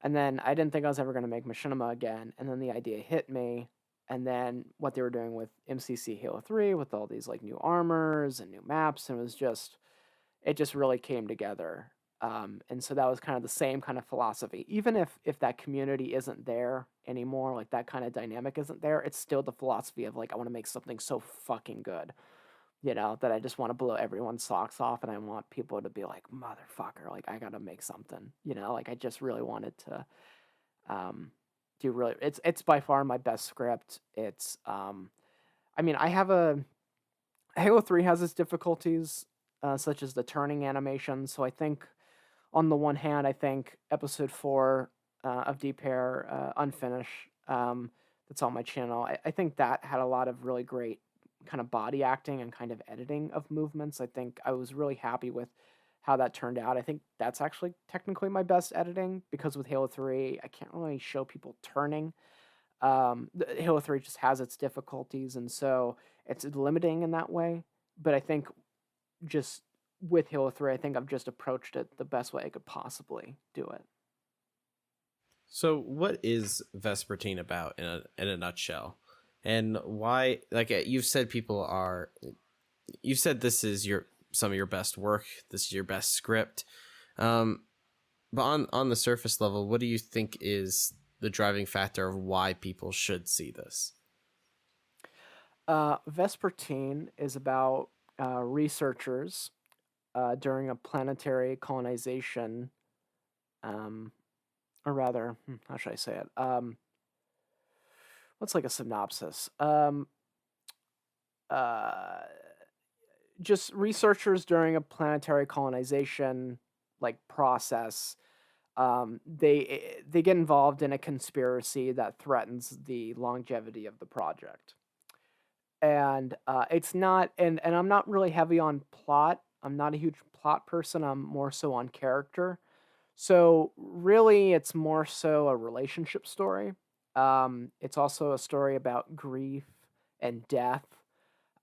And then I didn't think I was ever going to make machinima again. And then the idea hit me. And then what they were doing with MCC Halo 3 with all these like new armors and new maps, and it just really came together. And so that was kind of the same kind of philosophy. Even if that community isn't there anymore, like that kind of dynamic isn't there, it's still the philosophy of like I want to make something so fucking good, that I just want to blow everyone's socks off, and I want people to be like, motherfucker, like I gotta make something, like I just really wanted to do really it's by far my best script. It's I mean, I have Halo 3 has its difficulties, such as the turning animation. So I think, on the one hand, I think episode 4 of D Pair, Unfinished, that's on my channel, I think that had a lot of really great kind of body acting and kind of editing of movements. I think I was really happy with how that turned out. I think that's actually technically my best editing, because with Halo 3, I can't really show people turning. Halo 3 just has its difficulties, and so it's limiting in that way. But I think, just with Halo 3, I think I've just approached it the best way I could possibly do it. So, what is Vespertine about in a nutshell, and why? Like you've said, you said this is some of your best work. This is your best script. But on the surface level, what do you think is the driving factor of why people should see this? Vespertine is about researchers during a planetary colonization, or rather, how should I say it? What's like a synopsis? Uh, just researchers during a planetary colonization like process. They get involved in a conspiracy that threatens the longevity of the project, and it's not. And I'm not really heavy on plot. I'm not a huge plot person. I'm more so on character. So really, it's more so a relationship story. It's also a story about grief and death,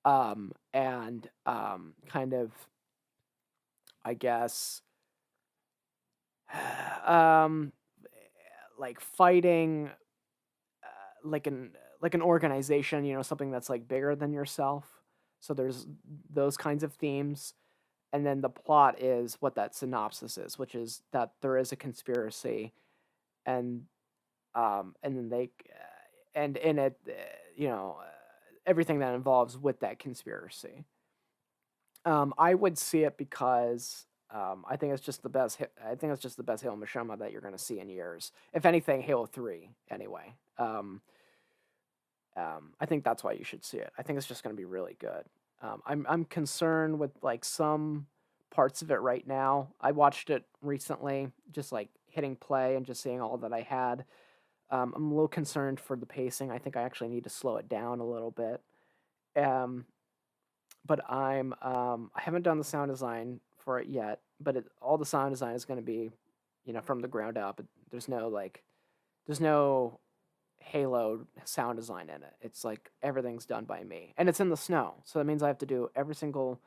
and kind of, I guess, um, like fighting, like an organization, something that's like bigger than yourself. So there's those kinds of themes, and then the plot is what that synopsis is, which is that there is a conspiracy, and and then they, and in it, everything that involves with that conspiracy. I would see it because I think it's just the best. I think it's just the best Halo Machinima that you're going to see in years. If anything, Halo 3 anyway. I think that's why you should see it. I think it's just going to be really good. I'm concerned with like some parts of it right now. I watched it recently, just like hitting play and just seeing all that I had. I'm a little concerned for the pacing. I think I actually need to slow it down a little bit. Um, but I haven't done the sound design for it yet. But all the sound design is going to be, from the ground up. There's no Halo sound design in it. It's like everything's done by me, and it's in the snow, so that means I have to do every single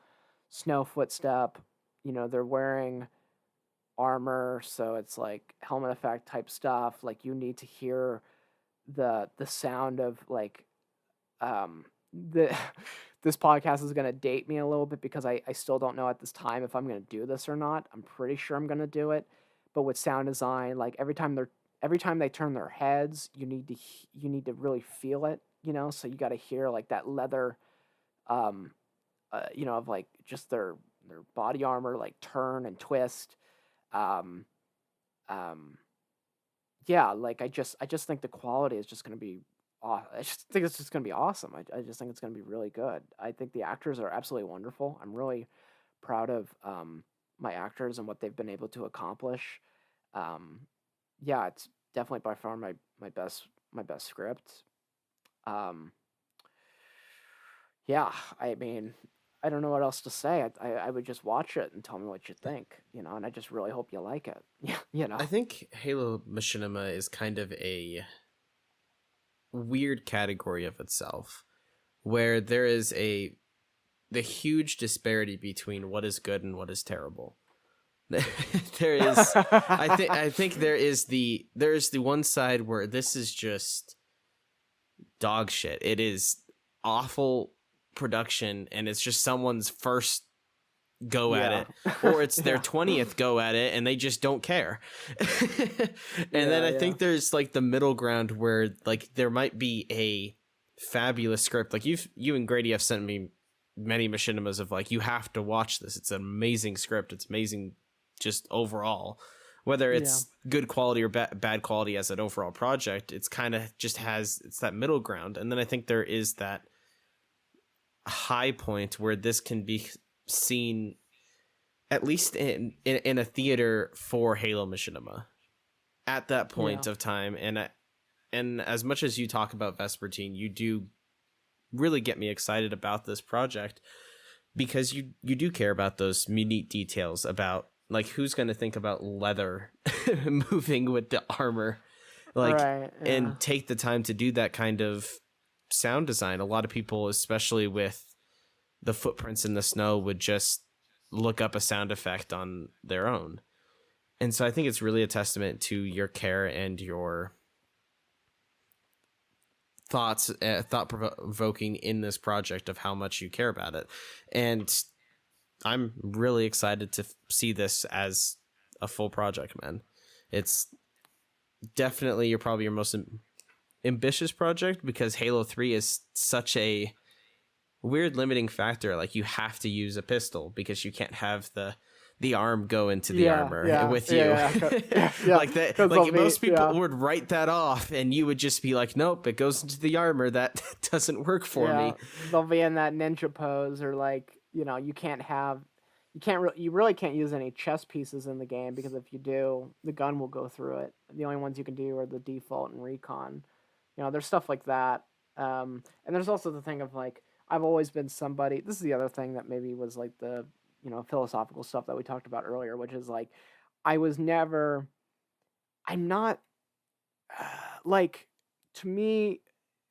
snow footstep. They're wearing armor, so it's like helmet effect type stuff. Like, you need to hear the sound of like, the this podcast is going to date me a little bit, because I still don't know at this time if I'm going to do this or not. I'm pretty sure I'm going to do it, but with sound design, like every time they turn their heads, you need to really feel it, so you got to hear like that leather, of like just their body armor like turn and twist. um yeah, like I just think the quality is just going to be I just think it's just going to be awesome. I just think it's going to be really good. I think the actors are absolutely wonderful. I'm really proud of my actors and what they've been able to accomplish. um yeah, it's definitely by far my best script. Um, yeah, I mean, I don't know what else to say. I would just watch it and tell me what you think, and I just really hope you like it. Yeah, I think Halo Machinima is kind of a weird category of itself, where there is the huge disparity between what is good and what is terrible. There is, I think there's the one side where this is just dog shit. It is awful production, and it's just someone's first go at it, or it's their 20th go at it, and they just don't care. And then I think there's like the middle ground where like there might be a fabulous script. Like you and Grady have sent me many machinimas of like, you have to watch this. It's an amazing script. It's amazing just overall. Whether it's good quality or bad quality as an overall project, it's kind of just it's that middle ground. And then I think there is that high point where this can be seen at least in a theater for Halo Machinima at that point of time. And as much as you talk about Vespertine, you do really get me excited about this project, because you do care about those minute details about, like, who's going to think about leather moving with the armor, like, and take the time to do that kind of sound design. A lot of people, especially with the footprints in the snow, would just look up a sound effect on their own. And so I think it's really a testament to your care and your thought-provoking in this project of how much you care about it. And I'm really excited to see this as a full project, man. It's definitely probably your most ambitious project, because Halo 3 is such a weird limiting factor. Like, you have to use a pistol because you can't have the arm go into the armor with you. Like that, like most people would write that off, and you would just be like, nope, it goes into the armor. That doesn't work for me. They'll be in that ninja pose, or like, you really can't use any chest pieces in the game, because if you do, the gun will go through it. The only ones you can do are the default and recon. There's stuff like that. And there's also the thing of, like, I've always been somebody, this is the other thing that maybe was like the, philosophical stuff that we talked about earlier, which is like, I'm not, like, to me,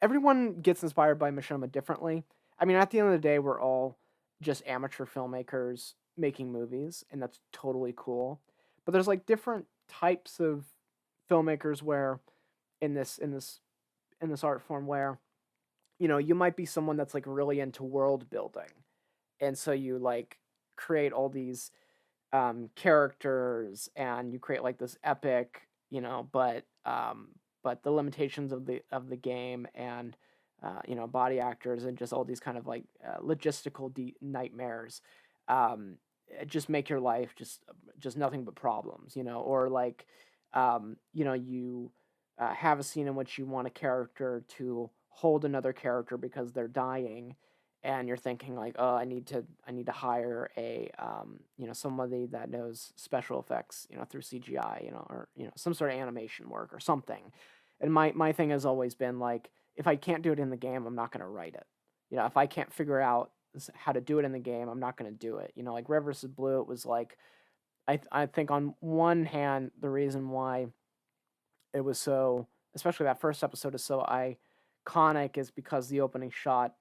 everyone gets inspired by Machinima differently. I mean, at the end of the day, we're all just amateur filmmakers making movies, and that's totally cool. But there's like different types of filmmakers where in this art form where, you might be someone that's like really into world building. And so you like create all these characters, and you create like this epic, but the limitations of the game, and body actors, and just all these kind of like logistical nightmares just make your life just nothing but problems, or like you have a scene in which you want a character to hold another character because they're dying, and you're thinking like, oh, I need to hire a somebody that knows special effects, through CGI, or some sort of animation work or something. And my thing has always been like, if I can't do it in the game, I'm not going to write it. If I can't figure out how to do it in the game, I'm not going to do it. Like Red vs. Blue, it was like, I think on one hand, the reason why it was so, especially that first episode, is so iconic is because the opening shot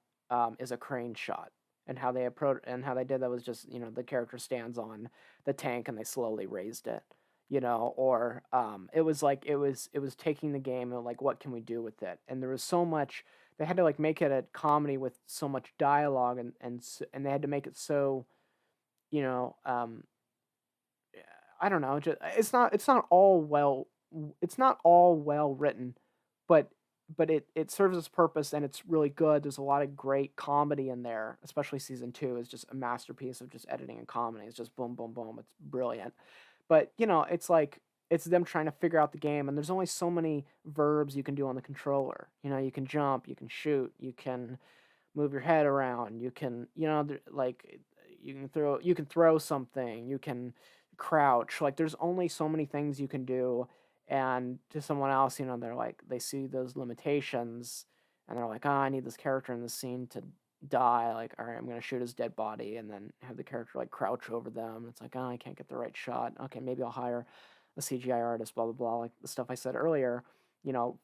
is a crane shot, and how they did that was just, the character stands on the tank and they slowly raised it, or it was taking the game and like, what can we do with it? And there was so much, they had to like make it a comedy with so much dialogue, and they had to make it so, I don't know, just, it's not all well written, but it serves its purpose, and it's really good. There's a lot of great comedy in there, especially season 2 is just a masterpiece of just editing and comedy. It's just boom, boom, boom. It's brilliant. But, it's like, it's them trying to figure out the game, and there's only so many verbs you can do on the controller. You can jump, you can shoot, you can move your head around, you can, like, you can throw something, you can crouch. Like, there's only so many things you can do. And to someone else, they're like, they see those limitations, and they're like, oh, I need this character in this scene to die. Like, all right, I'm going to shoot his dead body, and then have the character like crouch over them. It's like, oh, I can't get the right shot. Okay, maybe I'll hire a CGI artist, blah, blah, blah. Like the stuff I said earlier,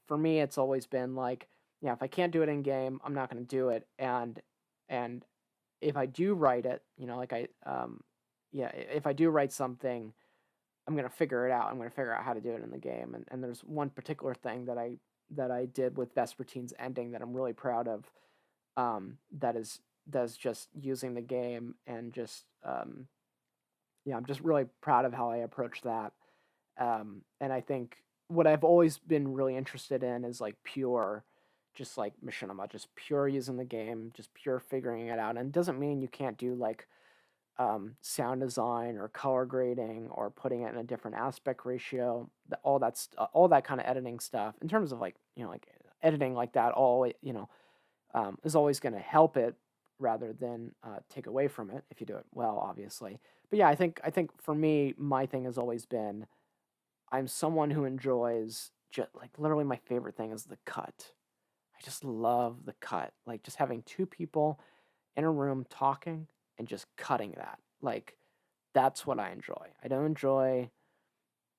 for me, it's always been like, yeah, if I can't do it in game, I'm not going to do it. And if I do write it, if I do write something, I'm going to figure it out. I'm going to figure out how to do it in the game. And there's one particular thing that I did with Vespertine's ending that I'm really proud of. That's just using the game, and just, I'm just really proud of how I approached that. And I think what I've always been really interested in is like pure, just like Machinima, just pure using the game, just pure figuring it out. And it doesn't mean you can't do like, sound design or color grading or putting it in a different aspect ratio, all that kind of editing stuff in terms of like, like editing like that, all, is always going to help it. rather than take away from it if you do it well, obviously. But yeah, I think for me, my thing has always been I'm someone who enjoys just like literally my favorite thing is the cut. I just love the cut. Like just having two people in a room talking and just cutting that. Like that's what I enjoy. I don't enjoy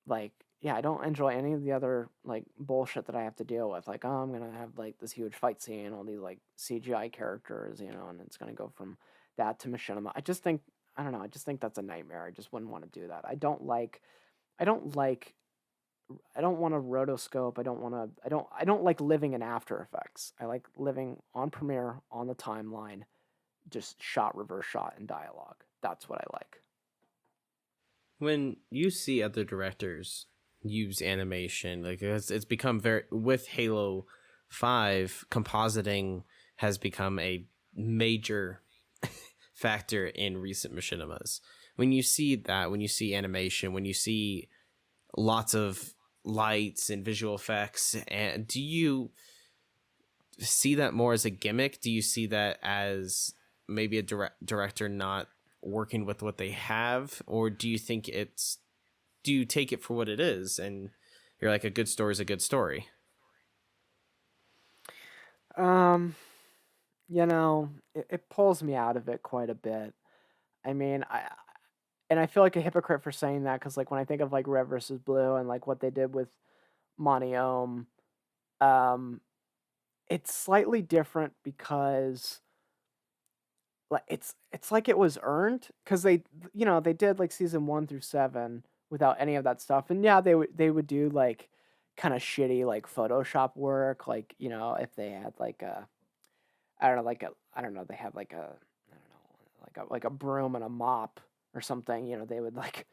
like yeah, I don't enjoy any of the other like bullshit that I have to deal with. Like, oh, I'm gonna have like this huge fight scene, all these like CGI characters, and it's gonna go from that to machinima. I just think I don't know. I just think that's a nightmare. I just wouldn't want to do that. I don't like. I don't want to rotoscope. I don't want to. I don't like living in After Effects. I like living on Premiere on the timeline, just shot, reverse shot, and dialogue. That's what I like. When you see other directors use animation, like it's become very with Halo 5, compositing has become a major factor in recent machinimas. When you see that, when you see animation, when you see lots of lights and visual effects, and do you see that more as a gimmick? Do you see that as maybe a director not working with what they have, or do you think do you take it for what it is and you're like a good story is a good story? Um, it pulls me out of it quite a bit. I mean, I feel like a hypocrite for saying that because like when I think of like Red versus Blue and like what they did with Monoome, um, it's slightly different because like it's like it was earned because they did like season 1 through 7 without any of that stuff, and yeah, they would do like kind of shitty like Photoshop work, like if they had like a I don't know like a I don't know they had like a I don't know like a broom and a mop or something, they would like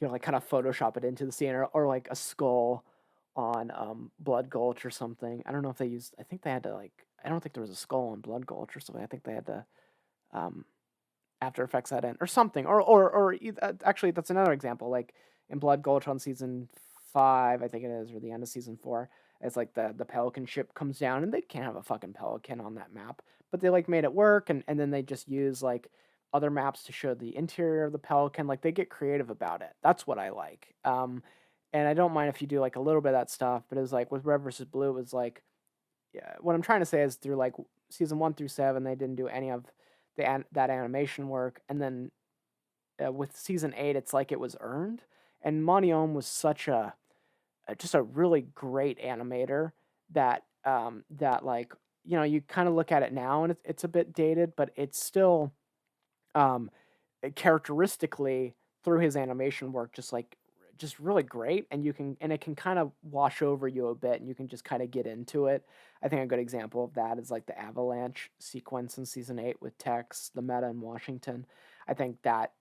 like kind of Photoshop it into the scene, or like a skull on Blood Gulch or something. I don't know if they used. I think they had to like. I don't think there was a skull on Blood Gulch or something. I think they had to um, After Effects that in or something. Actually, that's another example. Like in Blood Gulch on season 5, I think it is, or the end of season 4, it's like the Pelican ship comes down, and they can't have a fucking Pelican on that map, but they like made it work, and then they just use like other maps to show the interior of the Pelican. Like they get creative about it. That's what I like. And I don't mind if you do like a little bit of that stuff, but it was like with Red versus Blue, it was like, yeah, what I'm trying to say is through like season 1 through 7, they didn't do any of that animation work, and then with season 8, it's like it was earned. And Monoome was such just a really great animator that like you kind of look at it now and it's a bit dated, but it's still um, characteristically through his animation work just really great, and it can kind of wash over you a bit and you can just kind of get into it. I think a good example of that is like the avalanche sequence in season 8 with Tex, the meta in Washington. I think that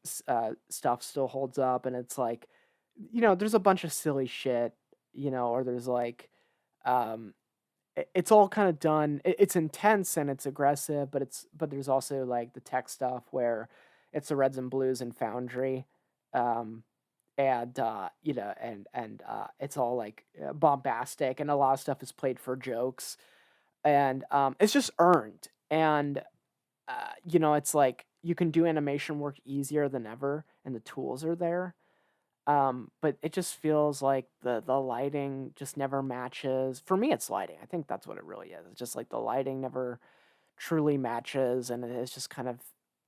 stuff still holds up, and it's like there's a bunch of silly shit, or there's like um it's all kind of done. It's intense and it's aggressive, but there's also like the tech stuff where it's the reds and blues and Foundry, um, and it's all like bombastic, and a lot of stuff is played for jokes, and it's just earned, and it's like you can do animation work easier than ever, and the tools are there. But it just feels like the lighting just never matches. For me, it's lighting. I think that's what it really is. It's just like the lighting never truly matches, and it's just kind of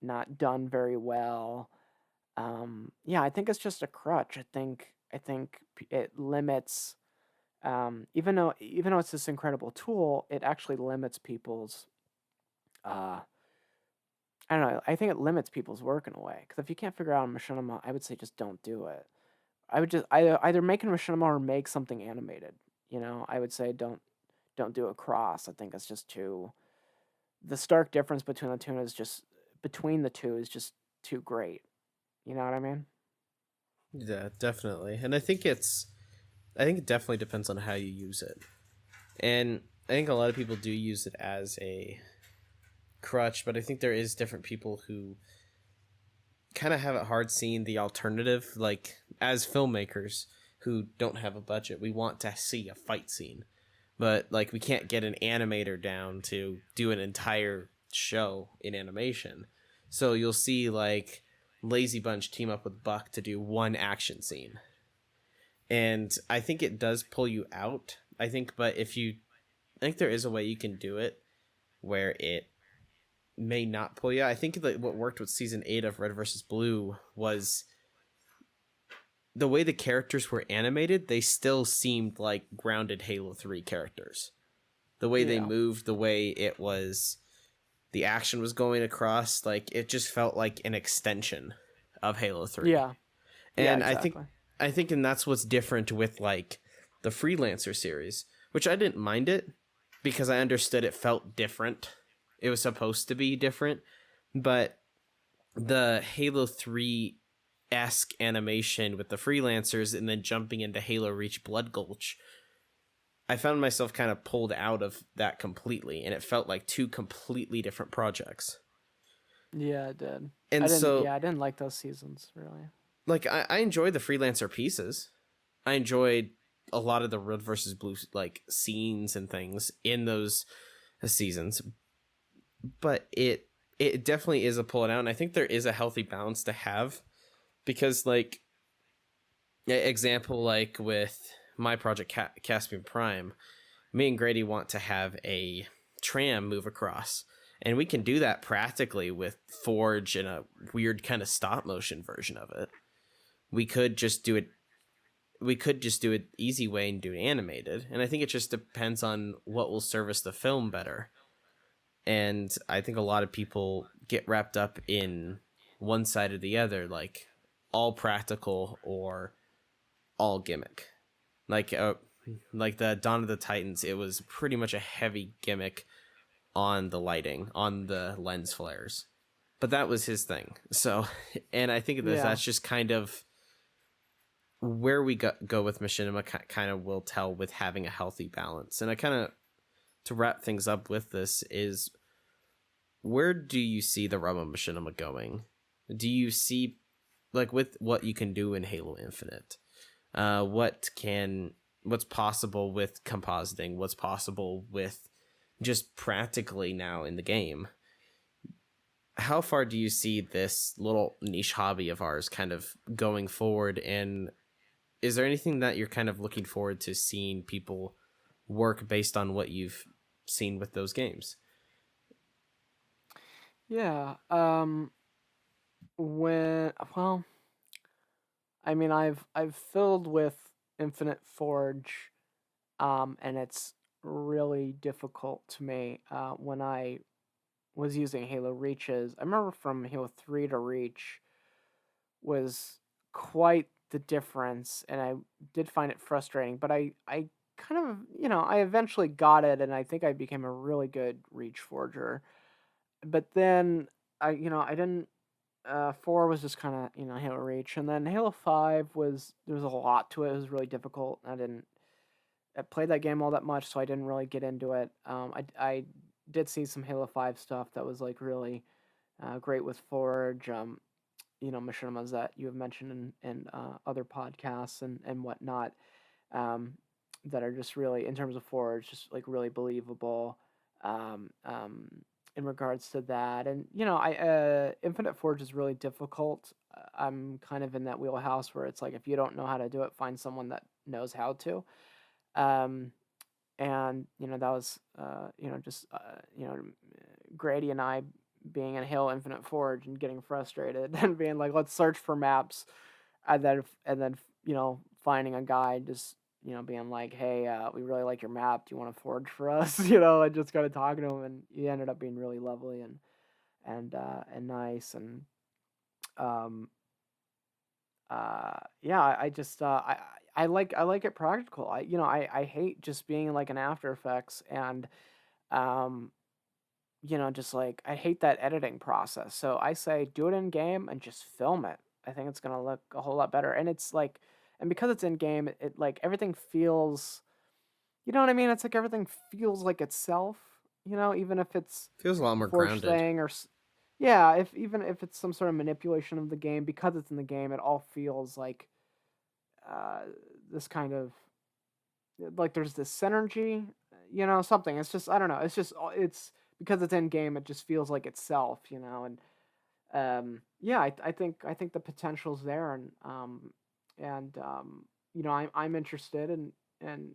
not done very well. Yeah, I think it's just a crutch. I think it limits. Even though it's this incredible tool, it actually limits people's. Uh, I don't know. I think it limits people's work in a way. Because if you can't figure out a machinima, I would say just don't do it. I would just either make a machinima or make something animated. I would say don't do a cross. I think it's just too. The stark difference between the two is just too great. You know what I mean? Yeah, definitely. And I think it definitely depends on how you use it. And I think a lot of people do use it as a crutch, but I think there is different people who kind of have it hard seeing the alternative. Like as filmmakers who don't have a budget, we want to see a fight scene, but like we can't get an animator down to do an entire show in animation. So you'll see like Lazy Bunch team up with Buck to do one action scene. And I think it does pull you out. I think there is a way you can do it where it may not pull you out. I think that what worked with season 8 of Red vs. Blue was the way the characters were animated, they still seemed like grounded Halo 3 characters. The way they moved, the way it was, the action was going across, like it just felt like an extension of Halo 3. Yeah. And yeah, exactly. I think and that's what's different with like the Freelancer series, which I didn't mind it because I understood it felt different. It was supposed to be different, but the Halo 3-esque animation with the Freelancers and then jumping into Halo Reach Blood Gulch, I found myself kind of pulled out of that completely, and it felt like two completely different projects. Yeah, it did. And I didn't like those seasons, really. Like, I enjoyed the Freelancer pieces. I enjoyed a lot of the Red versus Blue, like, scenes and things in those seasons. But it definitely is a pull it out, and I think there is a healthy balance to have. Because, like, example, like, with my project, Caspian Prime, me and Grady want to have a tram move across. And we can do that practically with Forge and a weird kind of stop motion version of it. We could just do it easy way and do it animated. And I think it just depends on what will service the film better. And I think a lot of people get wrapped up in one side or the other, like all practical or all gimmick. Like the Dawn of the Titans, it was pretty much a heavy gimmick on the lighting, on the lens flares. But that was his thing. So, and I think that's just kind of where we go with Machinima kind of will tell with having a healthy balance. And I kind of, to wrap things up with this, is where do you see the realm of Machinima going? Do you see, like, with what you can do in Halo Infinite, what's possible with compositing, what's possible with just practically now in the game? How far do you see this little niche hobby of ours kind of going forward? And is there anything that you're kind of looking forward to seeing people work based on what you've seen with those games? Yeah. I've filled with Infinite Forge, and it's really difficult to me. When I was using Halo Reaches, I remember from Halo 3 to Reach was quite the difference, and I did find it frustrating, but I kind of, I eventually got it, and I think I became a really good Reach forger. But then I didn't. 4 was just kind of Halo Reach, and then Halo 5 there was a lot to it. It was really difficult. I played that game all that much, so I didn't really get into it. I did see some Halo 5 stuff that was like really great with Forge. Machinimas that you have mentioned in other podcasts and whatnot, that are just really, in terms of Forge, just like really believable. In regards to that, and Infinite Forge is really difficult. I'm kind of in that wheelhouse where it's like, if you don't know how to do it, find someone that knows how to. And that was Grady and I being in Halo Infinite Forge and getting frustrated and being like, let's search for maps, and then finding a guy just being like, hey, we really like your map, do you want to forge for us? And just kind of talking to him, and he ended up being really lovely and nice. And I just I like it practical. I hate just being like an After Effects, and just like, I hate that editing process. So I say do it in game and just film it. I think it's gonna look a whole lot better. And it's like, and because it's in game, it like, everything feels, you know what I mean? It's like everything feels like itself. Even if it's Feels a lot more Forge grounded. thing, or even if it's some sort of manipulation of the game, because it's in the game, it all feels like this kind of, like, there's this synergy, something. It's just, I don't know. It's because it's in game, it just feels like itself, and yeah, I think the potential's there, and I'm interested in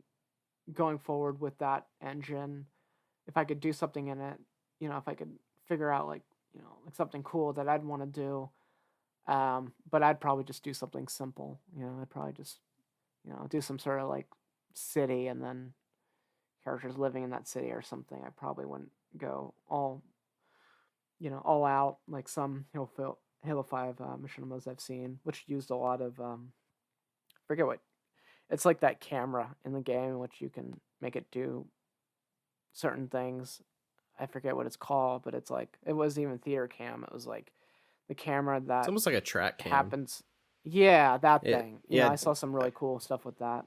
going forward with that engine. If I could do something in it, if I could figure out like something cool that I'd want to do, but I'd probably just do something simple. I'd probably just do some sort of like city and then characters living in that city or something. I probably wouldn't go all out like some Halo 5 machinimas I've seen, which used a lot of forget what it's like, that camera in the game in which you can make it do certain things. I forget what it's called, but it's like, it wasn't even theater cam. It was like the camera It's that almost like a track cam. happens. Yeah, that thing. Yeah, I saw some really cool stuff with that.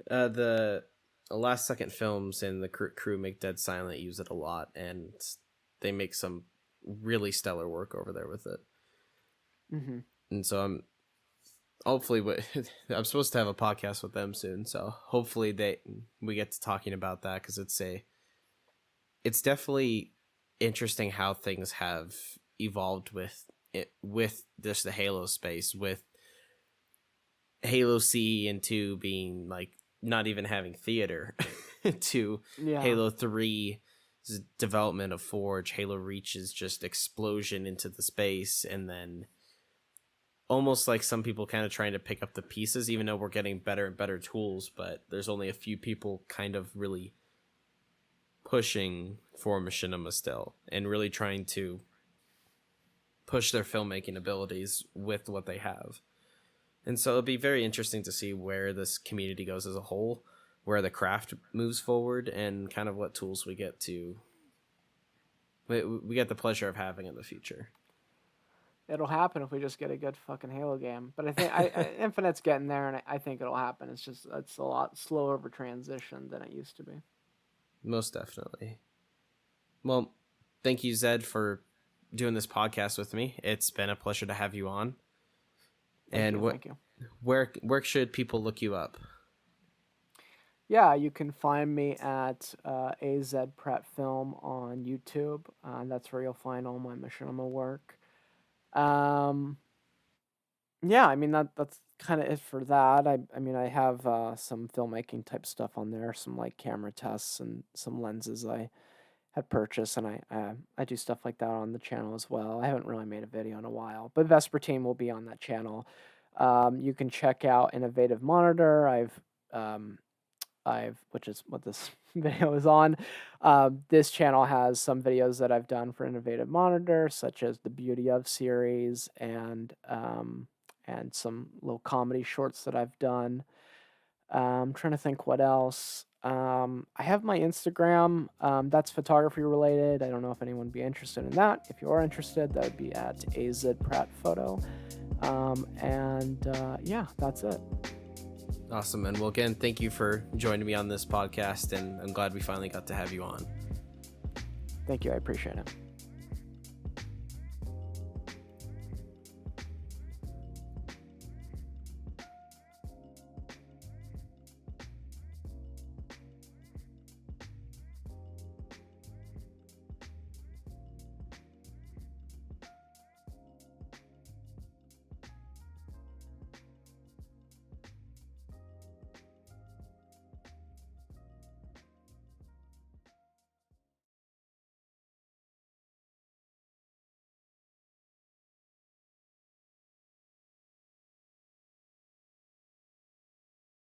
The last second films and the crew make Dead Silent use it a lot, and they make some really stellar work over there with it. Mm-hmm. And so I'm supposed to have a podcast with them soon, so hopefully we get to talking about that, because it's definitely interesting how things have evolved with just the Halo space, with Halo C and 2 being like not even having theater to Halo 3's development of Forge, Halo Reach's just explosion into the space, and then almost like some people kind of trying to pick up the pieces, even though we're getting better and better tools, but there's only a few people kind of really pushing for machinima still and really trying to push their filmmaking abilities with what they have. And so it'll be very interesting to see where this community goes as a whole, where the craft moves forward, and kind of what tools we get the pleasure of having in the future. It'll happen if we just get a good fucking Halo game. But I think Infinite's getting there, and I think it'll happen. It's a lot slower of a transition than it used to be. Most definitely. Well, thank you, Zedd, for doing this podcast with me. It's been a pleasure to have you on. Thank you. Where should people look you up? Yeah, you can find me at aZeddPrattFilm on YouTube. That's where you'll find all my machinima work. Yeah, I mean that's kind of it for that. I mean I have some filmmaking type stuff on there, some like camera tests and some lenses I had purchased, and I do stuff like that on the channel as well. I haven't really made a video in a while, but Vespertine will be on that channel. You can check out Innovative Monitor. Which is what this video is on. This channel has some videos that I've done for Innovative Monitor, such as the Beauty of series and some little comedy shorts that I've done. I'm trying to think what else. I have my Instagram. That's photography related. I don't know if anyone would be interested in that. If you are interested, that would be at aZeddPrattPhoto. Yeah, that's it. Awesome. And well, again, thank you for joining me on this podcast, and I'm glad we finally got to have you on. Thank you. I appreciate it.